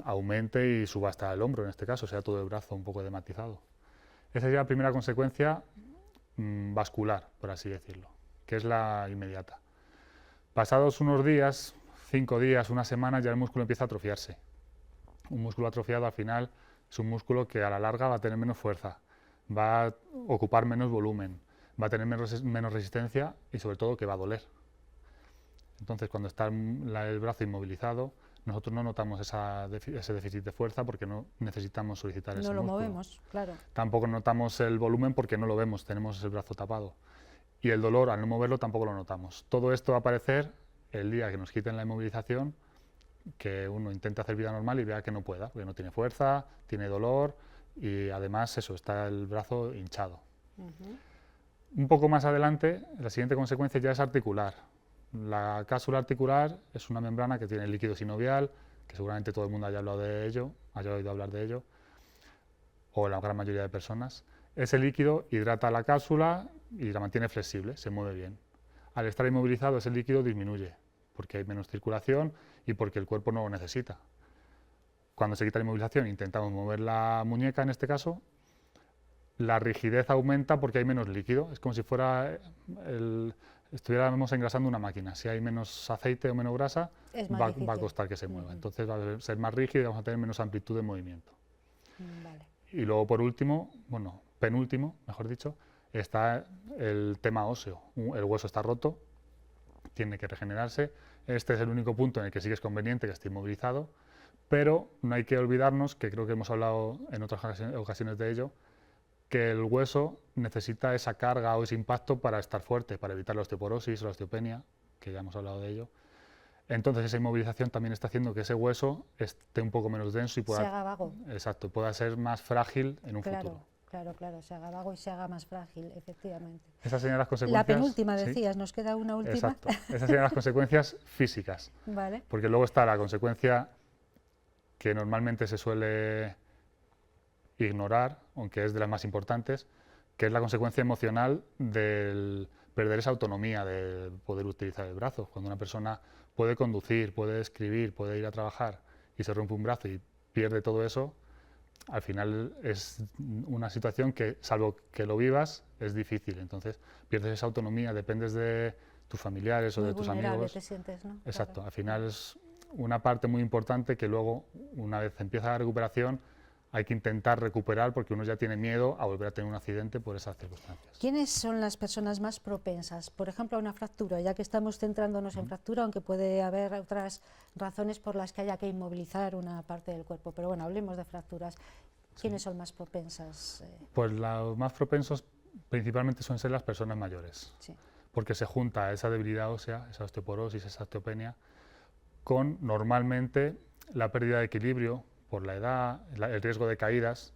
aumente y suba hasta el hombro, en este caso, sea todo el brazo un poco edematizado. Esa sería la primera consecuencia vascular, por así decirlo, que es la inmediata. Pasados unos días, 5 días, una semana, ya el músculo empieza a atrofiarse. Un músculo atrofiado al final es un músculo que a la larga va a tener menos fuerza, va a ocupar menos volumen, va a tener menos resistencia y sobre todo que va a doler. Entonces cuando está el brazo inmovilizado, nosotros no notamos ese déficit de fuerza porque no necesitamos solicitar ese músculo. No lo movemos, claro. Tampoco notamos el volumen porque no lo vemos, tenemos el brazo tapado. Y el dolor, al no moverlo, tampoco lo notamos. Todo esto va a aparecer el día que nos quiten la inmovilización, que uno intenta hacer vida normal y vea que no pueda, porque no tiene fuerza, tiene dolor y además eso, está el brazo hinchado. Un poco más adelante, la siguiente consecuencia ya es articular. La cápsula articular es una membrana que tiene líquido sinovial, que seguramente todo el mundo haya hablado de ello, haya oído hablar de ello, o la gran mayoría de personas. Ese líquido hidrata la cápsula y la mantiene flexible, se mueve bien. Al estar inmovilizado, ese líquido disminuye, porque hay menos circulación y porque el cuerpo no lo necesita. Cuando se quita la inmovilización, intentamos mover la muñeca, en este caso, la rigidez aumenta porque hay menos líquido. Es como si estuviéramos engrasando una máquina. Si hay menos aceite o menos grasa, va a costar que se mueva. Entonces va a ser más rígido y vamos a tener menos amplitud de movimiento. Vale. Y luego, por último, penúltimo, mejor dicho, está el tema óseo. El hueso está roto, tiene que regenerarse. Este es el único punto en el que sí que es conveniente que esté inmovilizado, pero no hay que olvidarnos, que creo que hemos hablado en otras ocasiones de ello, que el hueso necesita esa carga o ese impacto para estar fuerte, para evitar la osteoporosis o la osteopenia, que ya hemos hablado de ello. Entonces esa inmovilización también está haciendo que ese hueso esté un poco menos denso y pueda, se haga vago. Exacto, pueda ser más frágil en un futuro. Claro, se haga vago y se haga más frágil, efectivamente. Esas serían las consecuencias. La penúltima decías, ¿sí? Nos queda una última. Exacto, esas serían las consecuencias físicas. Vale. Porque luego está la consecuencia que normalmente se suele ignorar, aunque es de las más importantes, que es la consecuencia emocional del perder esa autonomía de poder utilizar el brazo. Cuando una persona puede conducir, puede escribir, puede ir a trabajar y se rompe un brazo y pierde todo eso, al final es una situación que, salvo que lo vivas, es difícil. Entonces pierdes esa autonomía, dependes de tus familiares o de tus amigos. Te sientes, ¿no? Exacto, Claro. al final es una parte muy importante que luego, una vez empieza la recuperación, hay que intentar recuperar porque uno ya tiene miedo a volver a tener un accidente por esas circunstancias. ¿Quiénes son las personas más propensas, por ejemplo, a una fractura? Ya que estamos centrándonos en fractura, aunque puede haber otras razones por las que haya que inmovilizar una parte del cuerpo, pero bueno, hablemos de fracturas. ¿Quiénes son más propensas? Pues los más propensos principalmente suelen ser las personas mayores, Sí. porque se junta esa debilidad ósea, esa osteoporosis, esa osteopenia, con normalmente la pérdida de equilibrio por la edad, el riesgo de caídas.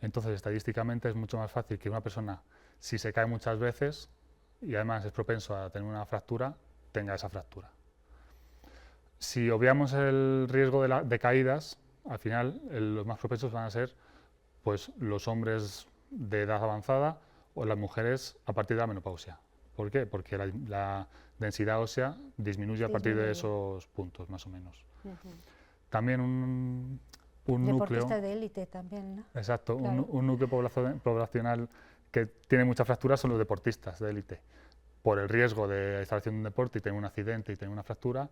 Entonces, estadísticamente es mucho más fácil que una persona, si se cae muchas veces y además es propenso a tener una fractura, tenga esa fractura. Si obviamos el riesgo de caídas, al final los más propensos van a ser pues, los hombres de edad avanzada o las mujeres a partir de la menopausia. ¿Por qué? Porque la densidad ósea disminuye a partir de esos puntos, más o menos. También un núcleo... Deportista de élite también, ¿no? Exacto, Claro. un núcleo poblacional que tiene muchas fracturas son los deportistas de élite, por el riesgo de estar haciendo un deporte y tener un accidente y tener una fractura,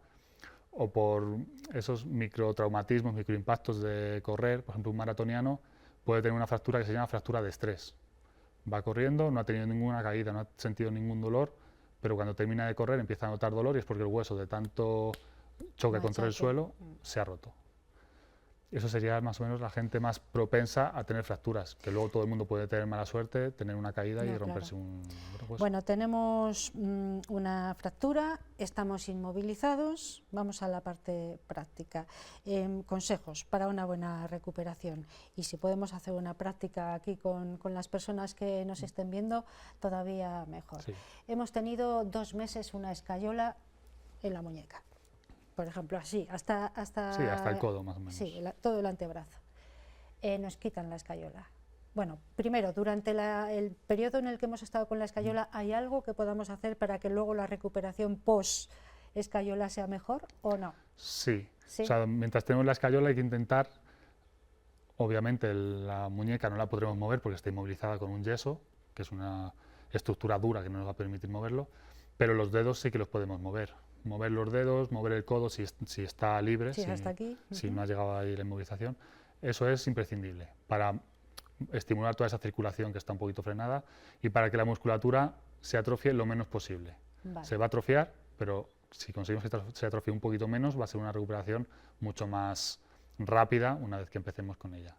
o por esos microtraumatismos, microimpactos de correr. Por ejemplo, un maratoniano puede tener una fractura que se llama fractura de estrés. Va corriendo, no ha tenido ninguna caída, no ha sentido ningún dolor, pero cuando termina de correr empieza a notar dolor y es porque el hueso de tanto choque contra el suelo se ha roto. Eso sería más o menos la gente más propensa a tener fracturas, que luego todo el mundo puede tener mala suerte, tener una caída y romperse un hueso. Bueno, tenemos una fractura, estamos inmovilizados, vamos a la parte práctica. Consejos para una buena recuperación, y si podemos hacer una práctica aquí con las personas que nos estén viendo, todavía mejor. Sí. Hemos tenido 2 meses una escayola en la muñeca. Por ejemplo, así, hasta el codo más o menos. Sí, todo el antebrazo. Nos quitan la escayola. Bueno, primero, durante el periodo en el que hemos estado con la escayola, ¿hay algo que podamos hacer para que luego la recuperación post-escayola sea mejor o no? Sí. ¿Sí? O sea, mientras tenemos la escayola hay que intentar, obviamente la muñeca no la podremos mover porque está inmovilizada con un yeso, que es una estructura dura que no nos va a permitir moverlo, pero los dedos sí que los podemos mover. Mover los dedos, mover el codo si está libre, hasta aquí. Si no ha llegado ahí la inmovilización. Eso es imprescindible para estimular toda esa circulación que está un poquito frenada y para que la musculatura se atrofie lo menos posible. Vale. Se va a atrofiar, pero si conseguimos que se atrofie un poquito menos, va a ser una recuperación mucho más rápida una vez que empecemos con ella.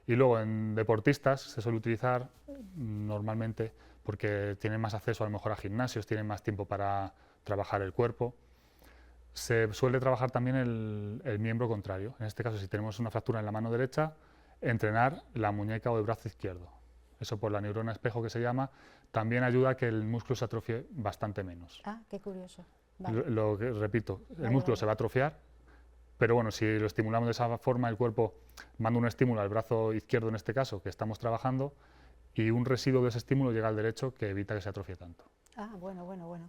Y luego en deportistas se suele utilizar normalmente porque tienen más acceso a lo mejor a gimnasios, tienen más tiempo para trabajar el cuerpo. Se suele trabajar también el miembro contrario. En este caso, si tenemos una fractura en la mano derecha, entrenar la muñeca o el brazo izquierdo. Eso por la neurona espejo que se llama, también ayuda a que el músculo se atrofie bastante menos. Ah, qué curioso. Vale. Lo que repito, el músculo se va a atrofiar, pero bueno, si lo estimulamos de esa forma, el cuerpo manda un estímulo al brazo izquierdo en este caso, que estamos trabajando, y un residuo de ese estímulo llega al derecho que evita que se atrofie tanto. Ah, bueno,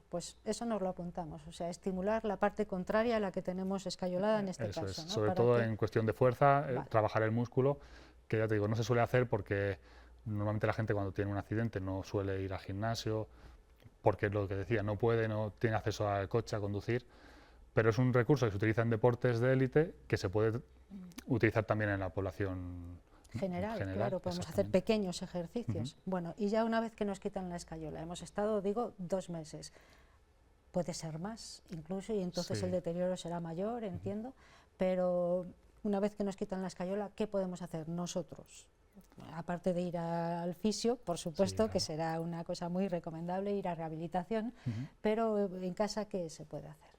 pues eso nos lo apuntamos, o sea, estimular la parte contraria a la que tenemos escayolada en este Eso caso. es, ¿no? sobre todo en cuestión de fuerza, Vale. trabajar el músculo, que ya te digo, no se suele hacer porque normalmente la gente cuando tiene un accidente no suele ir al gimnasio, porque es lo que decía, no puede, no tiene acceso al coche, a conducir, pero es un recurso que se utiliza en deportes de élite que se puede utilizar también en la población general, claro, podemos hacer pequeños ejercicios. Bueno, y ya una vez que nos quitan la escayola, hemos estado, digo, 2 meses, puede ser más incluso, y entonces Sí. el deterioro será mayor, entiendo, pero una vez que nos quitan la escayola, ¿qué podemos hacer nosotros? Aparte de ir al fisio, por supuesto, claro. que será una cosa muy recomendable, ir a rehabilitación, pero en casa, ¿qué se puede hacer?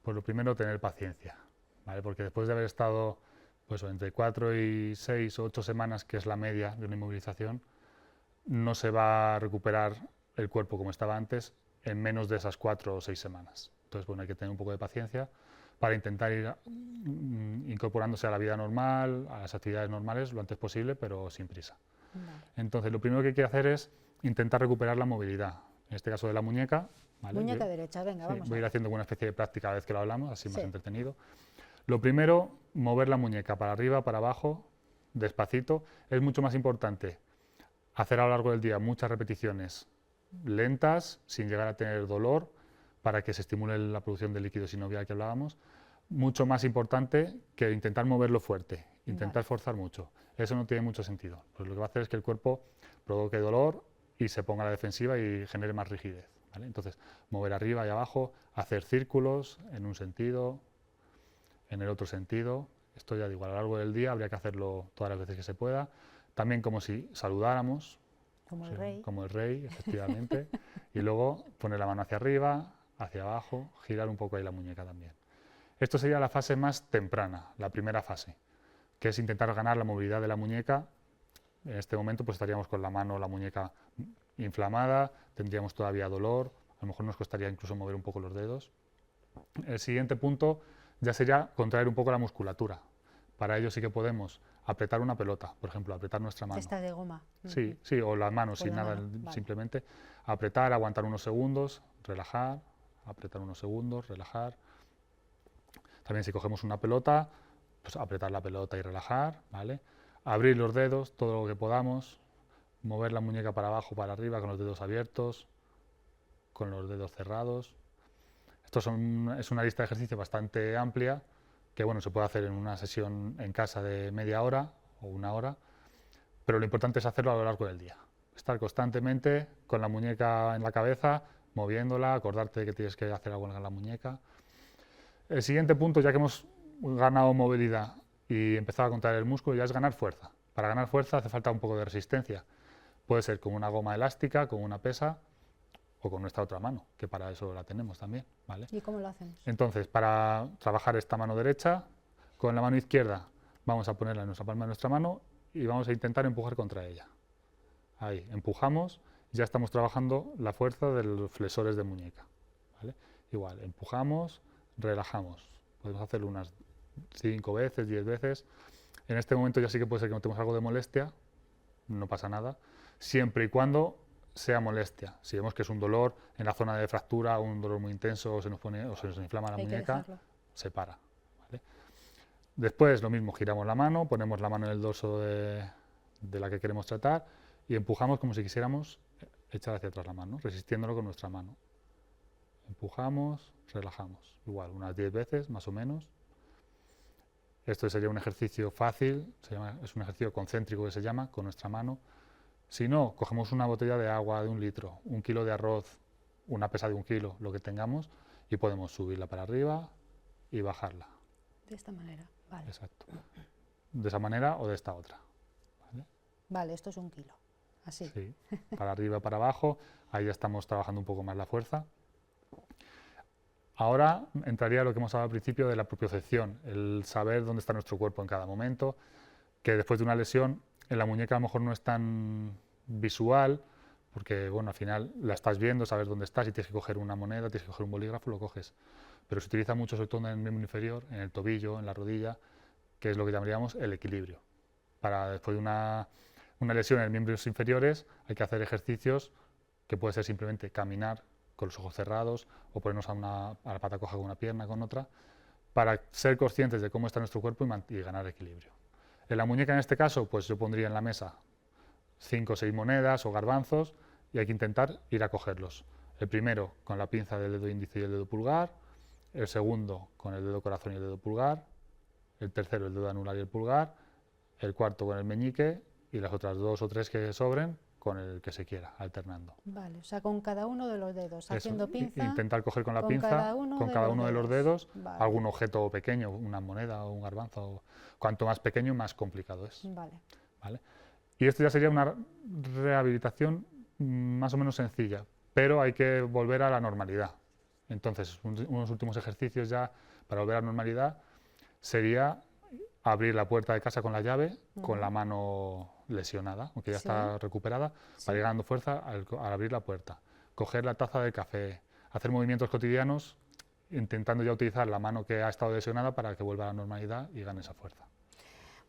Pues lo primero, tener paciencia, ¿vale? Porque después de haber estado pues, entre 4 y 6 o 8 semanas, que es la media de una inmovilización, no se va a recuperar el cuerpo como estaba antes en menos de esas 4 o 6 semanas. Entonces, bueno, hay que tener un poco de paciencia para intentar ir incorporándose a la vida normal, a las actividades normales lo antes posible, pero sin prisa. Vale. Entonces, lo primero que hay que hacer es intentar recuperar la movilidad, en este caso de la muñeca. ¿Vale? Muñeca derecha, venga, Sí, vamos voy a ir ver. haciendo una especie de práctica a la vez que lo hablamos, así más Sí. entretenido. Lo primero, mover la muñeca para arriba, para abajo, despacito. Es mucho más importante hacer a lo largo del día muchas repeticiones lentas, sin llegar a tener dolor, para que se estimule la producción de líquido sinovial que hablábamos, mucho más importante que intentar moverlo fuerte, intentar forzar mucho. Eso no tiene mucho sentido. Pues lo que va a hacer es que el cuerpo provoque dolor y se ponga a la defensiva y genere más rigidez, ¿vale? Entonces, mover arriba y abajo, hacer círculos en un sentido, en el otro sentido. Esto ya digo, a lo largo del día habría que hacerlo todas las veces que se pueda. También como si saludáramos. Como el rey. Como el rey, efectivamente. Y luego poner la mano hacia arriba, hacia abajo, girar un poco ahí la muñeca también. Esto sería la fase más temprana, la primera fase, que es intentar ganar la movilidad de la muñeca. En este momento pues estaríamos con la mano, la muñeca inflamada, tendríamos todavía dolor, a lo mejor nos costaría incluso mover un poco los dedos. El siguiente punto ya sería contraer un poco la musculatura. Para ello sí que podemos apretar una pelota, por ejemplo, apretar nuestra mano. Esta de goma. Sí, sí, o las manos, sin nada, vale. simplemente apretar, aguantar unos segundos, relajar, apretar unos segundos, relajar. También si cogemos una pelota, pues apretar la pelota y relajar, ¿vale? Abrir los dedos, todo lo que podamos, mover la muñeca para abajo, para arriba, con los dedos abiertos, con los dedos cerrados. Esto es una lista de ejercicios bastante amplia, que bueno, se puede hacer en una sesión en casa de media hora o una hora, pero lo importante es hacerlo a lo largo del día. Estar constantemente con la muñeca en la cabeza, moviéndola, acordarte de que tienes que hacer algo con la muñeca. El siguiente punto, ya que hemos ganado movilidad y empezado a contraer el músculo, ya es ganar fuerza. Para ganar fuerza hace falta un poco de resistencia. Puede ser con una goma elástica, con una pesa o con nuestra otra mano, que para eso la tenemos también, ¿vale? ¿Y cómo lo hacemos? Entonces, para trabajar esta mano derecha, con la mano izquierda vamos a ponerla en nuestra palma de nuestra mano y vamos a intentar empujar contra ella. Ahí, empujamos, ya estamos trabajando la fuerza de los flexores de muñeca, ¿vale? Igual, empujamos, relajamos. Podemos hacerlo unas 5 veces, 10 veces. En este momento ya sí que puede ser que notemos algo de molestia, no pasa nada, siempre y cuando sea molestia. Si vemos que es un dolor en la zona de fractura, un dolor muy intenso, o se nos inflama la muñeca, se para, ¿vale? Después lo mismo, giramos la mano, ponemos la mano en el dorso de la que queremos tratar y empujamos como si quisiéramos echar hacia atrás la mano, resistiéndolo con nuestra mano. Empujamos, relajamos, igual, unas 10 veces más o menos. Esto sería un ejercicio fácil, es un ejercicio concéntrico que se llama, con nuestra mano. Si no, cogemos una botella de agua de 1 litro, 1 kilo de arroz, una pesa de 1 kilo, lo que tengamos, y podemos subirla para arriba y bajarla. De esta manera, vale. Exacto. De esa manera o de esta otra. Vale, esto es 1 kilo, así. Sí, para arriba, para abajo, ahí ya estamos trabajando un poco más la fuerza. Ahora entraría lo que hemos hablado al principio de la propiocepción, el saber dónde está nuestro cuerpo en cada momento, que después de una lesión en la muñeca a lo mejor no es tan visual, porque bueno, al final la estás viendo, sabes dónde estás, y tienes que coger una moneda, tienes que coger un bolígrafo, lo coges. Pero se utiliza mucho, sobre todo en el miembro inferior, en el tobillo, en la rodilla, que es lo que llamaríamos el equilibrio. Para después de una lesión en miembros inferiores hay que hacer ejercicios que puede ser simplemente caminar con los ojos cerrados o ponernos a la pata coja con una pierna, con otra, para ser conscientes de cómo está nuestro cuerpo y ganar equilibrio. En la muñeca, en este caso, pues yo pondría en la mesa 5 o 6 monedas o garbanzos y hay que intentar ir a cogerlos. El primero con la pinza del dedo índice y el dedo pulgar, el segundo con el dedo corazón y el dedo pulgar, el tercero el dedo anular y el pulgar, el cuarto con el meñique y las otras 2 o 3 que sobren con el que se quiera, alternando. Vale, o sea, con cada uno de los dedos, haciendo pinza. Intentar coger con la pinza, con cada uno de los dedos, vale, algún objeto pequeño, una moneda o un garbanzo. Cuanto más pequeño, más complicado es. Vale. ¿Vale? Y esto ya sería una rehabilitación más o menos sencilla, pero hay que volver a la normalidad. Entonces, unos últimos ejercicios ya para volver a la normalidad sería abrir la puerta de casa con la llave, con la mano lesionada, aunque ya está recuperada, para ir ganando fuerza al abrir la puerta. Coger la taza de café, hacer movimientos cotidianos, intentando ya utilizar la mano que ha estado lesionada para que vuelva a la normalidad y gane esa fuerza.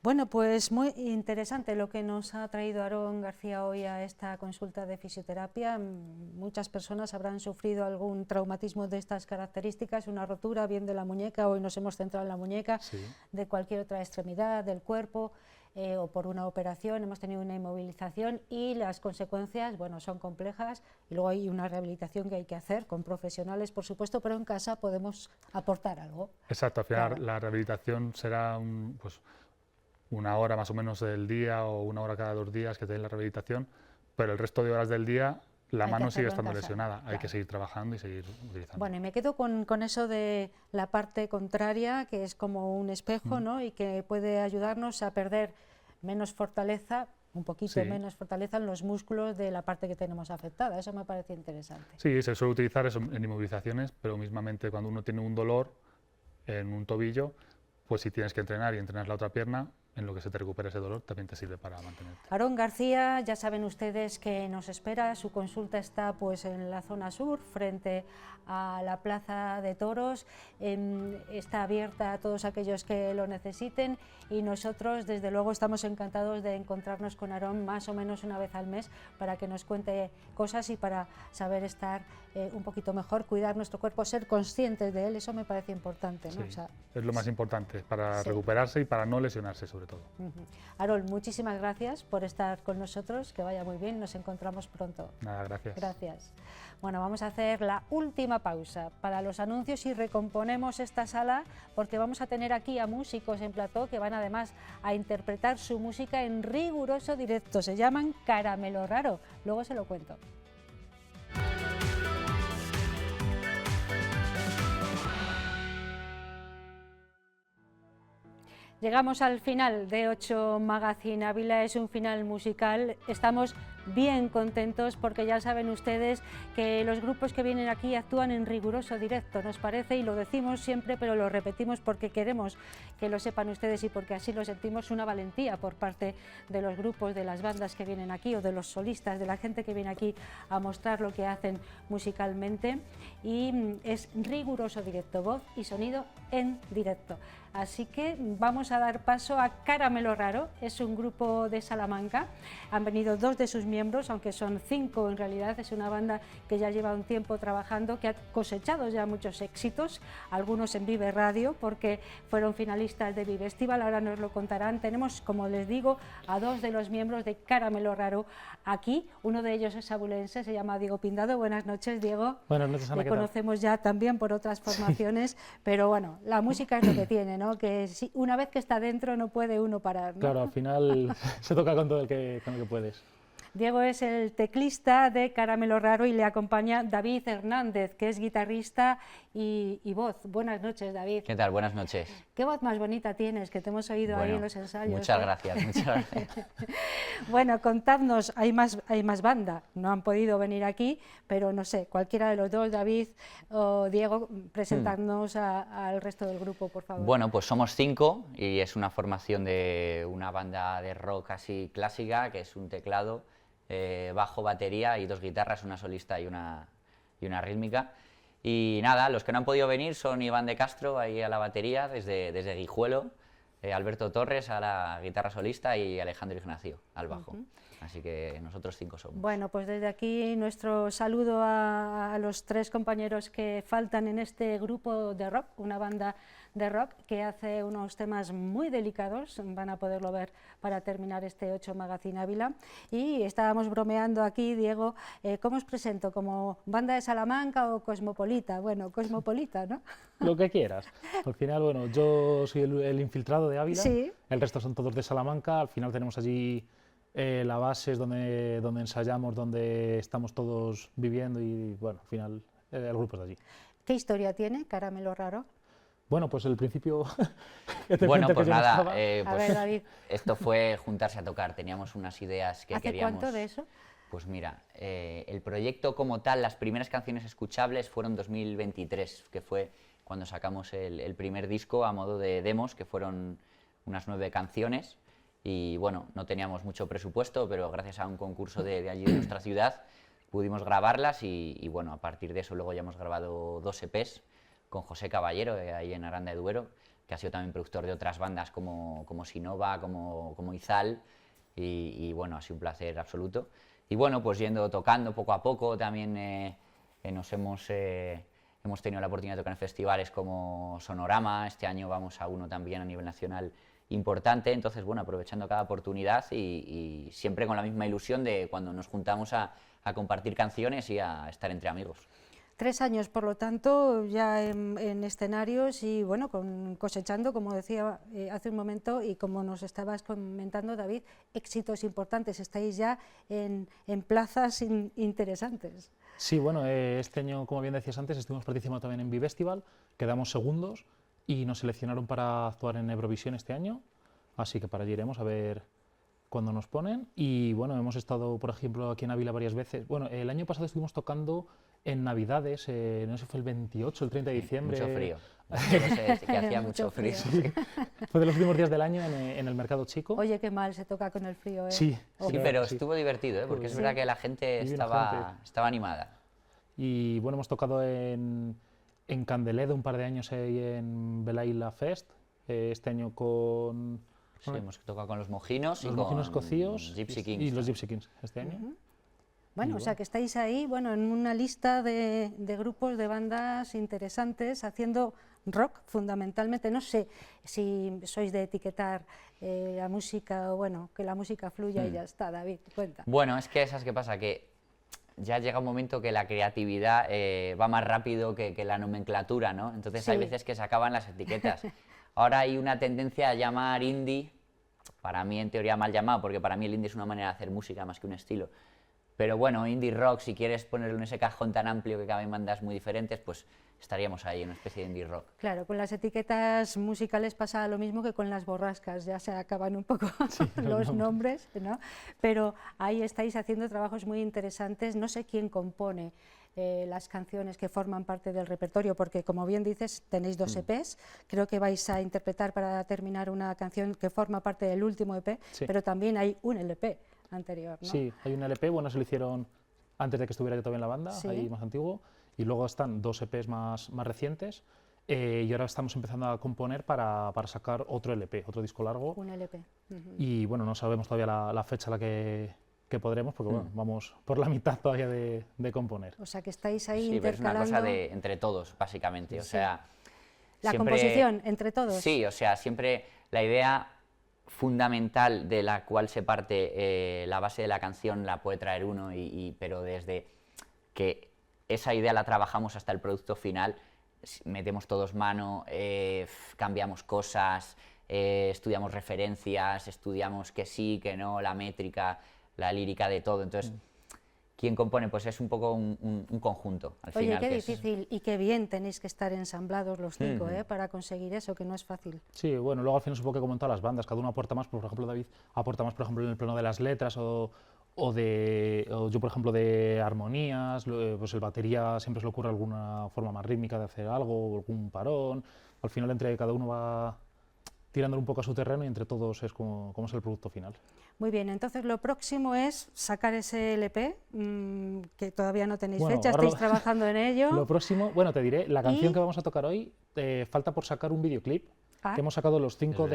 Bueno, pues muy interesante lo que nos ha traído Aarón García hoy a esta consulta de fisioterapia. Muchas personas habrán sufrido algún traumatismo de estas características, una rotura bien de la muñeca, hoy nos hemos centrado en la muñeca, de cualquier otra extremidad del cuerpo. o por una operación, hemos tenido una inmovilización y las consecuencias, bueno, son complejas y luego hay una rehabilitación que hay que hacer con profesionales, por supuesto, pero en casa podemos aportar algo. Exacto, al final la rehabilitación será pues, una hora más o menos del día o una hora cada 2 días que te den la rehabilitación, pero el resto de horas del día la mano sigue estando lesionada, hay que seguir trabajando y seguir utilizando. Bueno, y me quedo con eso de la parte contraria, que es como un espejo, ¿no? Y que puede ayudarnos a perder menos fortaleza, un poquito menos fortaleza en los músculos de la parte que tenemos afectada. Eso me parece interesante. Sí, se suele utilizar eso en inmovilizaciones, pero mismamente cuando uno tiene un dolor en un tobillo, pues si tienes que entrenar y entrenas la otra pierna, en lo que se te recupera ese dolor, también te sirve para mantenerte. Aarón García, ya saben ustedes que nos espera, su consulta está pues en la zona sur, frente a la Plaza de Toros, está abierta a todos aquellos que lo necesiten y nosotros desde luego estamos encantados de encontrarnos con Aarón más o menos una vez al mes para que nos cuente cosas y para saber estar un poquito mejor, cuidar nuestro cuerpo, ser conscientes de él, eso me parece importante, ¿no? Sí, o sea, es lo más importante para recuperarse y para no lesionarse sobre todo. Aarón, muchísimas gracias por estar con nosotros, que vaya muy bien, nos encontramos pronto. Nada, gracias. Gracias. Bueno, vamos a hacer la última pausa para los anuncios y recomponemos esta sala porque vamos a tener aquí a músicos en plató que van además a interpretar su música en riguroso directo, se llaman Caramelo Raro, luego se lo cuento. Llegamos al final de 8 Magazine Ávila, es un final musical, estamos bien contentos porque ya saben ustedes que los grupos que vienen aquí actúan en riguroso directo, nos parece, y lo decimos siempre pero lo repetimos porque queremos que lo sepan ustedes y porque así lo sentimos, una valentía por parte de los grupos, de las bandas que vienen aquí o de los solistas, de la gente que viene aquí a mostrar lo que hacen musicalmente, y es riguroso directo, voz y sonido en directo. Así que vamos a dar paso a Caramelo Raro, es un grupo de Salamanca, han venido 2 de sus miembros, aunque son 5 en realidad, es una banda que ya lleva un tiempo trabajando, que ha cosechado ya muchos éxitos, algunos en Vive Radio, porque fueron finalistas de Vive Estival, ahora nos lo contarán. Tenemos, como les digo, a 2 de los miembros de Caramelo Raro aquí, uno de ellos es abulense, se llama Diego Pindado. Buenas noches, Diego. Buenas noches, Ana. Le conocemos ya también por otras formaciones, pero bueno, la música es lo que tiene, ¿no? Que si, una vez que está dentro no puede uno parar, ¿no? Claro, al final se toca con todo con el que puedes. Diego es el teclista de Caramelo Raro y le acompaña David Hernández, que es guitarrista y voz. Buenas noches, David. ¿Qué tal? Buenas noches. Qué voz más bonita tienes, que te hemos oído ahí en los ensayos. Muchas gracias, muchas gracias. Bueno, contadnos, hay más banda, no han podido venir aquí, pero no sé, cualquiera de los dos, David o Diego, presentadnos al resto del grupo, por favor. Bueno, pues somos 5 y es una formación de una banda de rock así clásica, que es un teclado, bajo, batería y 2 guitarras, una solista y una rítmica. Y nada, los que no han podido venir son Iván de Castro ahí a la batería desde Guijuelo, Alberto Torres a la guitarra solista y Alejandro Ignacio al bajo. Así que nosotros 5 somos. Bueno, pues desde aquí nuestro saludo a los 3 compañeros que faltan en este grupo de rock, una banda de rock que hace unos temas muy delicados, van a poderlo ver para terminar este 8 Magazine Ávila. Y estábamos bromeando aquí, Diego, ¿cómo os presento? ¿Como banda de Salamanca o cosmopolita? Bueno, cosmopolita, ¿no? Lo que quieras. Al final, bueno, yo soy el infiltrado de Ávila, sí. El resto son todos de Salamanca, al final tenemos allí la base es donde ensayamos, donde estamos todos viviendo y bueno, al final el grupo es de allí. ¿Qué historia tiene Caramelo Raro? Bueno, pues el principio... Bueno, pues nada, a ver, David. Esto fue juntarse a tocar, teníamos unas ideas que queríamos... ¿Hace cuánto de eso? Pues mira, el proyecto como tal, las primeras canciones escuchables fueron 2023, que fue cuando sacamos el primer disco a modo de demos, que fueron unas 9 canciones, y bueno, no teníamos mucho presupuesto, pero gracias a un concurso de allí de nuestra ciudad pudimos grabarlas y bueno, a partir de eso luego ya hemos grabado 2 EPs, con José Caballero, ahí en Aranda de Duero, que ha sido también productor de otras bandas como Sinova, como Izal, y bueno, ha sido un placer absoluto. Y bueno, pues tocando poco a poco, también hemos tenido la oportunidad de tocar en festivales como Sonorama, este año vamos a uno también a nivel nacional importante, entonces bueno, aprovechando cada oportunidad y siempre con la misma ilusión de cuando nos juntamos a compartir canciones y a estar entre amigos. 3 años, por lo tanto, ya en escenarios y bueno, cosechando, como decía hace un momento y como nos estabas comentando, David, éxitos importantes, estáis ya en plazas interesantes. Sí, bueno, este año, como bien decías antes, estuvimos participando también en Bifestival, quedamos segundos y nos seleccionaron para actuar en Eurovisión este año, así que para allí iremos a ver cuándo nos ponen. Y bueno, hemos estado, por ejemplo, aquí en Ávila varias veces. Bueno, el año pasado estuvimos tocando en Navidades, no sé si fue el 28 o el 30 de diciembre. Mucho frío, que hacía mucho frío. Sí. Fue de los últimos días del año en el Mercado Chico. Oye, qué mal se toca con el frío, ¿eh? Sí, sí, pero estuvo divertido, porque es verdad que la gente estaba animada. Y bueno, hemos tocado en Candeledo un par de años ahí en Belaila Fest, este año con... Sí, hemos tocado con los Mojinos y los con Mojinos Cocidos Gypsy Kings. Y los Gypsy Kings este año. Bueno, o sea que estáis ahí, bueno, en una lista de grupos, de bandas interesantes, haciendo rock fundamentalmente. No sé si sois de etiquetar la música o bueno, que la música fluya y ya está. David, cuenta. Bueno, es que ¿sabes qué pasa? Que ya llega un momento que la creatividad va más rápido que la nomenclatura, ¿no? Entonces hay veces que se acaban las etiquetas. Ahora hay una tendencia a llamar indie, para mí en teoría mal llamado, porque para mí el indie es una manera de hacer música más que un estilo. Pero bueno, indie rock, si quieres ponerlo en ese cajón tan amplio que caben bandas muy diferentes, pues estaríamos ahí en una especie de indie rock. Claro, con las etiquetas musicales pasa lo mismo que con las borrascas, ya se acaban un poco los nombres, ¿no? Pero ahí estáis haciendo trabajos muy interesantes, no sé quién compone las canciones que forman parte del repertorio, porque como bien dices, tenéis 2 EPs, creo que vais a interpretar para terminar una canción que forma parte del último EP, pero también hay un LP anterior, ¿no? Sí, hay un LP, bueno, se lo hicieron antes de que estuviera yo todavía en la banda, ahí más antiguo, y luego están 2 EPs más recientes, y ahora estamos empezando a componer para sacar otro LP, otro disco largo. Un LP. Y bueno, no sabemos todavía la fecha a la que podremos, porque bueno, vamos por la mitad todavía de componer. O sea que estáis ahí intercalando. Sí, pero es una cosa de entre todos, básicamente, o sea... La siempre, composición, entre todos. Sí, o sea, siempre la idea fundamental de la cual se parte la base de la canción la puede traer uno, pero desde que esa idea la trabajamos hasta el producto final, metemos todos mano, cambiamos cosas, estudiamos referencias, estudiamos que sí, que no, la métrica, la lírica de todo. Entonces, ¿quién compone? Pues es un poco un conjunto, al final. Oye, qué difícil y qué bien tenéis que estar ensamblados los 5, para conseguir eso, que no es fácil. Sí, bueno, luego al final supongo que como en todas las bandas, cada uno aporta más, por ejemplo David aporta más, por ejemplo, en el plano de las letras o yo, por ejemplo, de armonías, pues el batería siempre se le ocurre alguna forma más rítmica de hacer algo, o algún parón, al final entre cada uno va tirándolo un poco a su terreno y entre todos es como es el producto final. Muy bien, entonces lo próximo es sacar ese LP, que todavía no tenéis fecha, estáis trabajando en ello. Lo próximo, bueno, te diré, la canción que vamos a tocar hoy, falta por sacar un videoclip, que hemos sacado los 5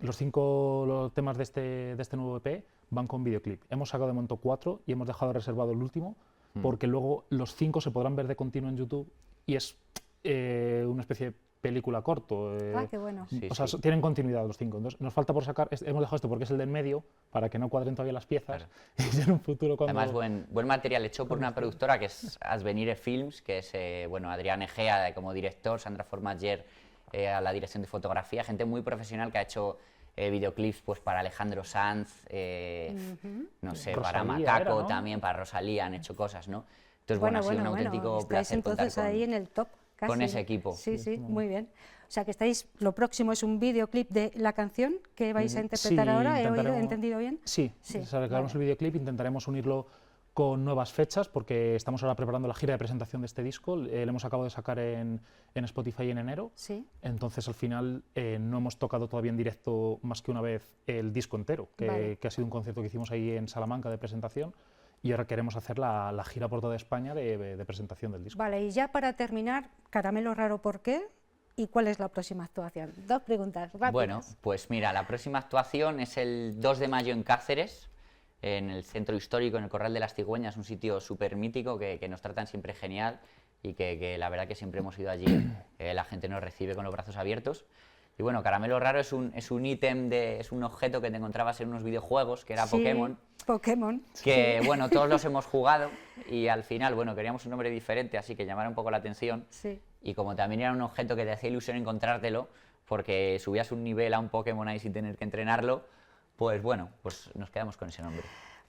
los 5 temas de este nuevo EP van con videoclip. Hemos sacado de momento 4 y hemos dejado reservado el último, porque luego los 5 se podrán ver de continuo en YouTube y es una especie de película corto. Qué bueno. O sea, tienen continuidad los 5. Entonces, nos falta por sacar, hemos dejado esto porque es el del medio, para que no cuadren todavía las piezas. Y en un futuro cuando... Además, buen material hecho por una productora que es Asvenire Films, que es bueno, Adrián Egea como director, Sandra Formager a la dirección de fotografía, gente muy profesional que ha hecho videoclips pues, para Alejandro Sanz, no sé, Rosalía, para Macaco ¿no? también, para Rosalía, han hecho cosas, ¿no? Entonces, bueno, ha sido un auténtico placer contar entonces ahí en el top. Casi, con ese equipo. Sí, sí, muy bien. O sea que estáis, lo próximo es un videoclip de la canción que vais a interpretar ahora, ¿he entendido bien? Sí, sacaremos el videoclip, intentaremos unirlo con nuevas fechas porque estamos ahora preparando la gira de presentación de este disco, lo hemos acabado de sacar en Spotify en enero, entonces al final no hemos tocado todavía en directo más que una vez el disco entero, que ha sido un concierto que hicimos ahí en Salamanca de presentación. Y ahora queremos hacer la gira por toda España de presentación del disco. Vale, y ya para terminar, Caramelo Raro, ¿por qué? ¿Y cuál es la próxima actuación? 2 preguntas rápidas. Bueno, pues mira, la próxima actuación es el 2 de mayo en Cáceres, en el Centro Histórico, en el Corral de las Cigüeñas, un sitio súper mítico que nos tratan siempre genial y que la verdad que siempre hemos ido allí, la gente nos recibe con los brazos abiertos. Y bueno, Caramelo Raro es un ítem, es un objeto que te encontrabas en unos videojuegos, que era Pokémon. Pokémon. Que, bueno, todos los hemos jugado y al final, bueno, queríamos un nombre diferente, así que llamara un poco la atención. Sí. Y como también era un objeto que te hacía ilusión encontrártelo, porque subías un nivel a un Pokémon ahí sin tener que entrenarlo, pues bueno, pues nos quedamos con ese nombre.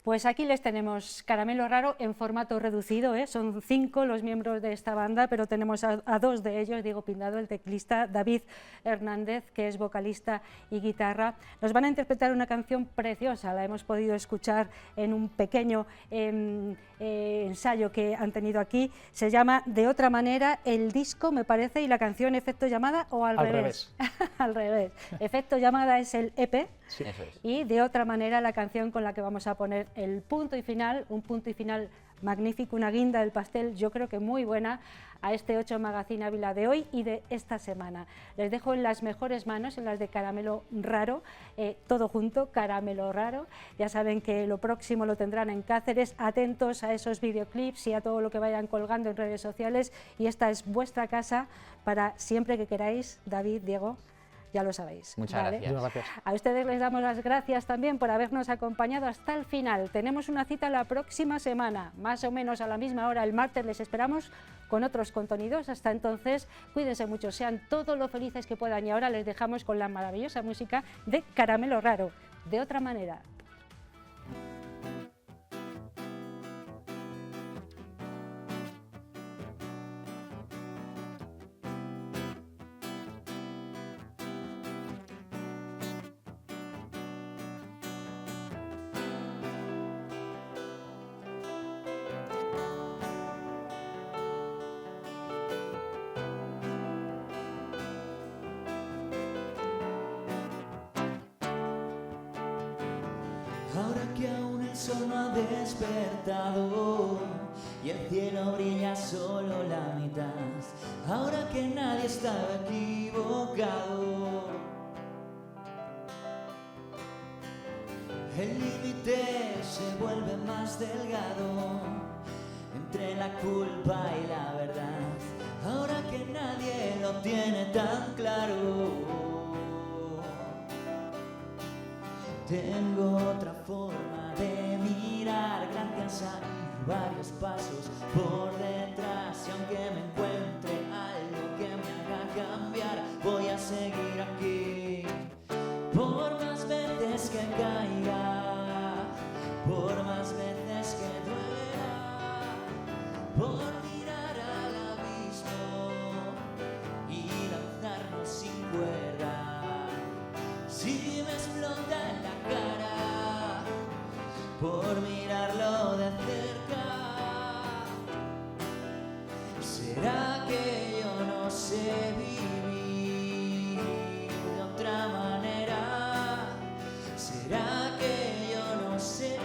Pues aquí les tenemos Caramelo Raro en formato reducido, son 5 los miembros de esta banda, pero tenemos a 2 de ellos, Diego Pindado, el teclista, David Hernández, que es vocalista y guitarra. Nos van a interpretar una canción preciosa, la hemos podido escuchar en un pequeño ensayo que han tenido aquí, se llama De otra manera, el disco me parece, y la canción Efecto Llamada, o al revés. Al revés. Efecto Llamada es el EP. Sí. Eso es. Y De otra manera la canción con la que vamos a poner el punto y final, un punto y final magnífico, una guinda del pastel, yo creo que muy buena, a este 8 Magazine Ávila de hoy y de esta semana. Les dejo en las mejores manos, en las de Caramelo Raro, todo junto, Caramelo Raro. Ya saben que lo próximo lo tendrán en Cáceres, atentos a esos videoclips y a todo lo que vayan colgando en redes sociales, y esta es vuestra casa para siempre que queráis. David, Diego, ya lo sabéis. Muchas gracias. A ustedes les damos las gracias también por habernos acompañado hasta el final. Tenemos una cita la próxima semana, más o menos a la misma hora, el martes les esperamos con otros contenidos. Hasta entonces, cuídense mucho, sean todo lo felices que puedan, y ahora les dejamos con la maravillosa música de Caramelo Raro, De otra manera. Ahora que aún el sol no ha despertado y el cielo brilla solo la mitad, ahora que nadie estaba equivocado, el límite se vuelve más delgado entre la culpa y la verdad, ahora que nadie lo tiene tan claro. Tengo otra forma de mirar, gracias a ir varios pasos por detrás, y aunque me encuentre algo que me haga cambiar, voy a seguir aquí. Por más veces que caiga, por más veces que duela, por mirar al abismo y lanzarnos sin cuerda. Si me explota en la cara por mirarlo de cerca, ¿será que yo no sé vivir de otra manera? ¿Será que yo no sé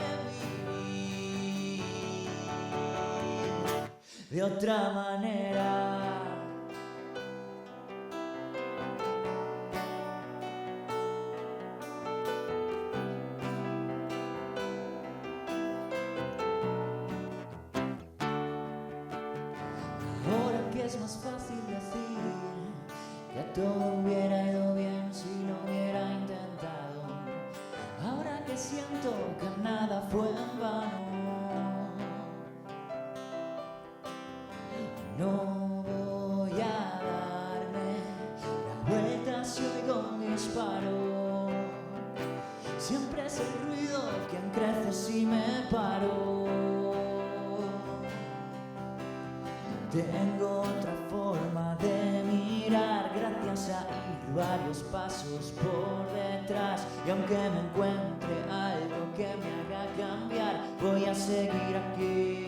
vivir de otra manera? Es más fácil decir que todo hubiera ido bien si lo hubiera intentado. Ahora que siento que nada fue en vano, no voy a darme la vuelta si oigo un disparo. Siempre es el ruido quien crece si me paro. Tengo otra forma de mirar, gracias a ir varios pasos por detrás, y aunque me encuentre algo que me haga cambiar, voy a seguir aquí.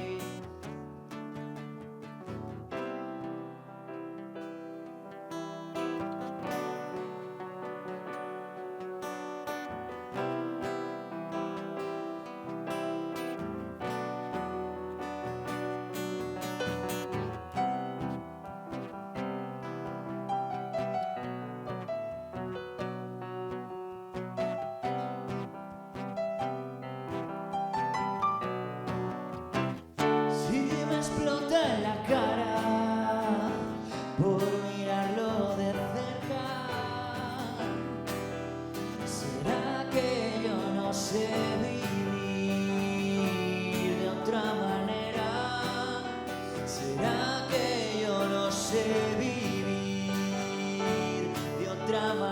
grama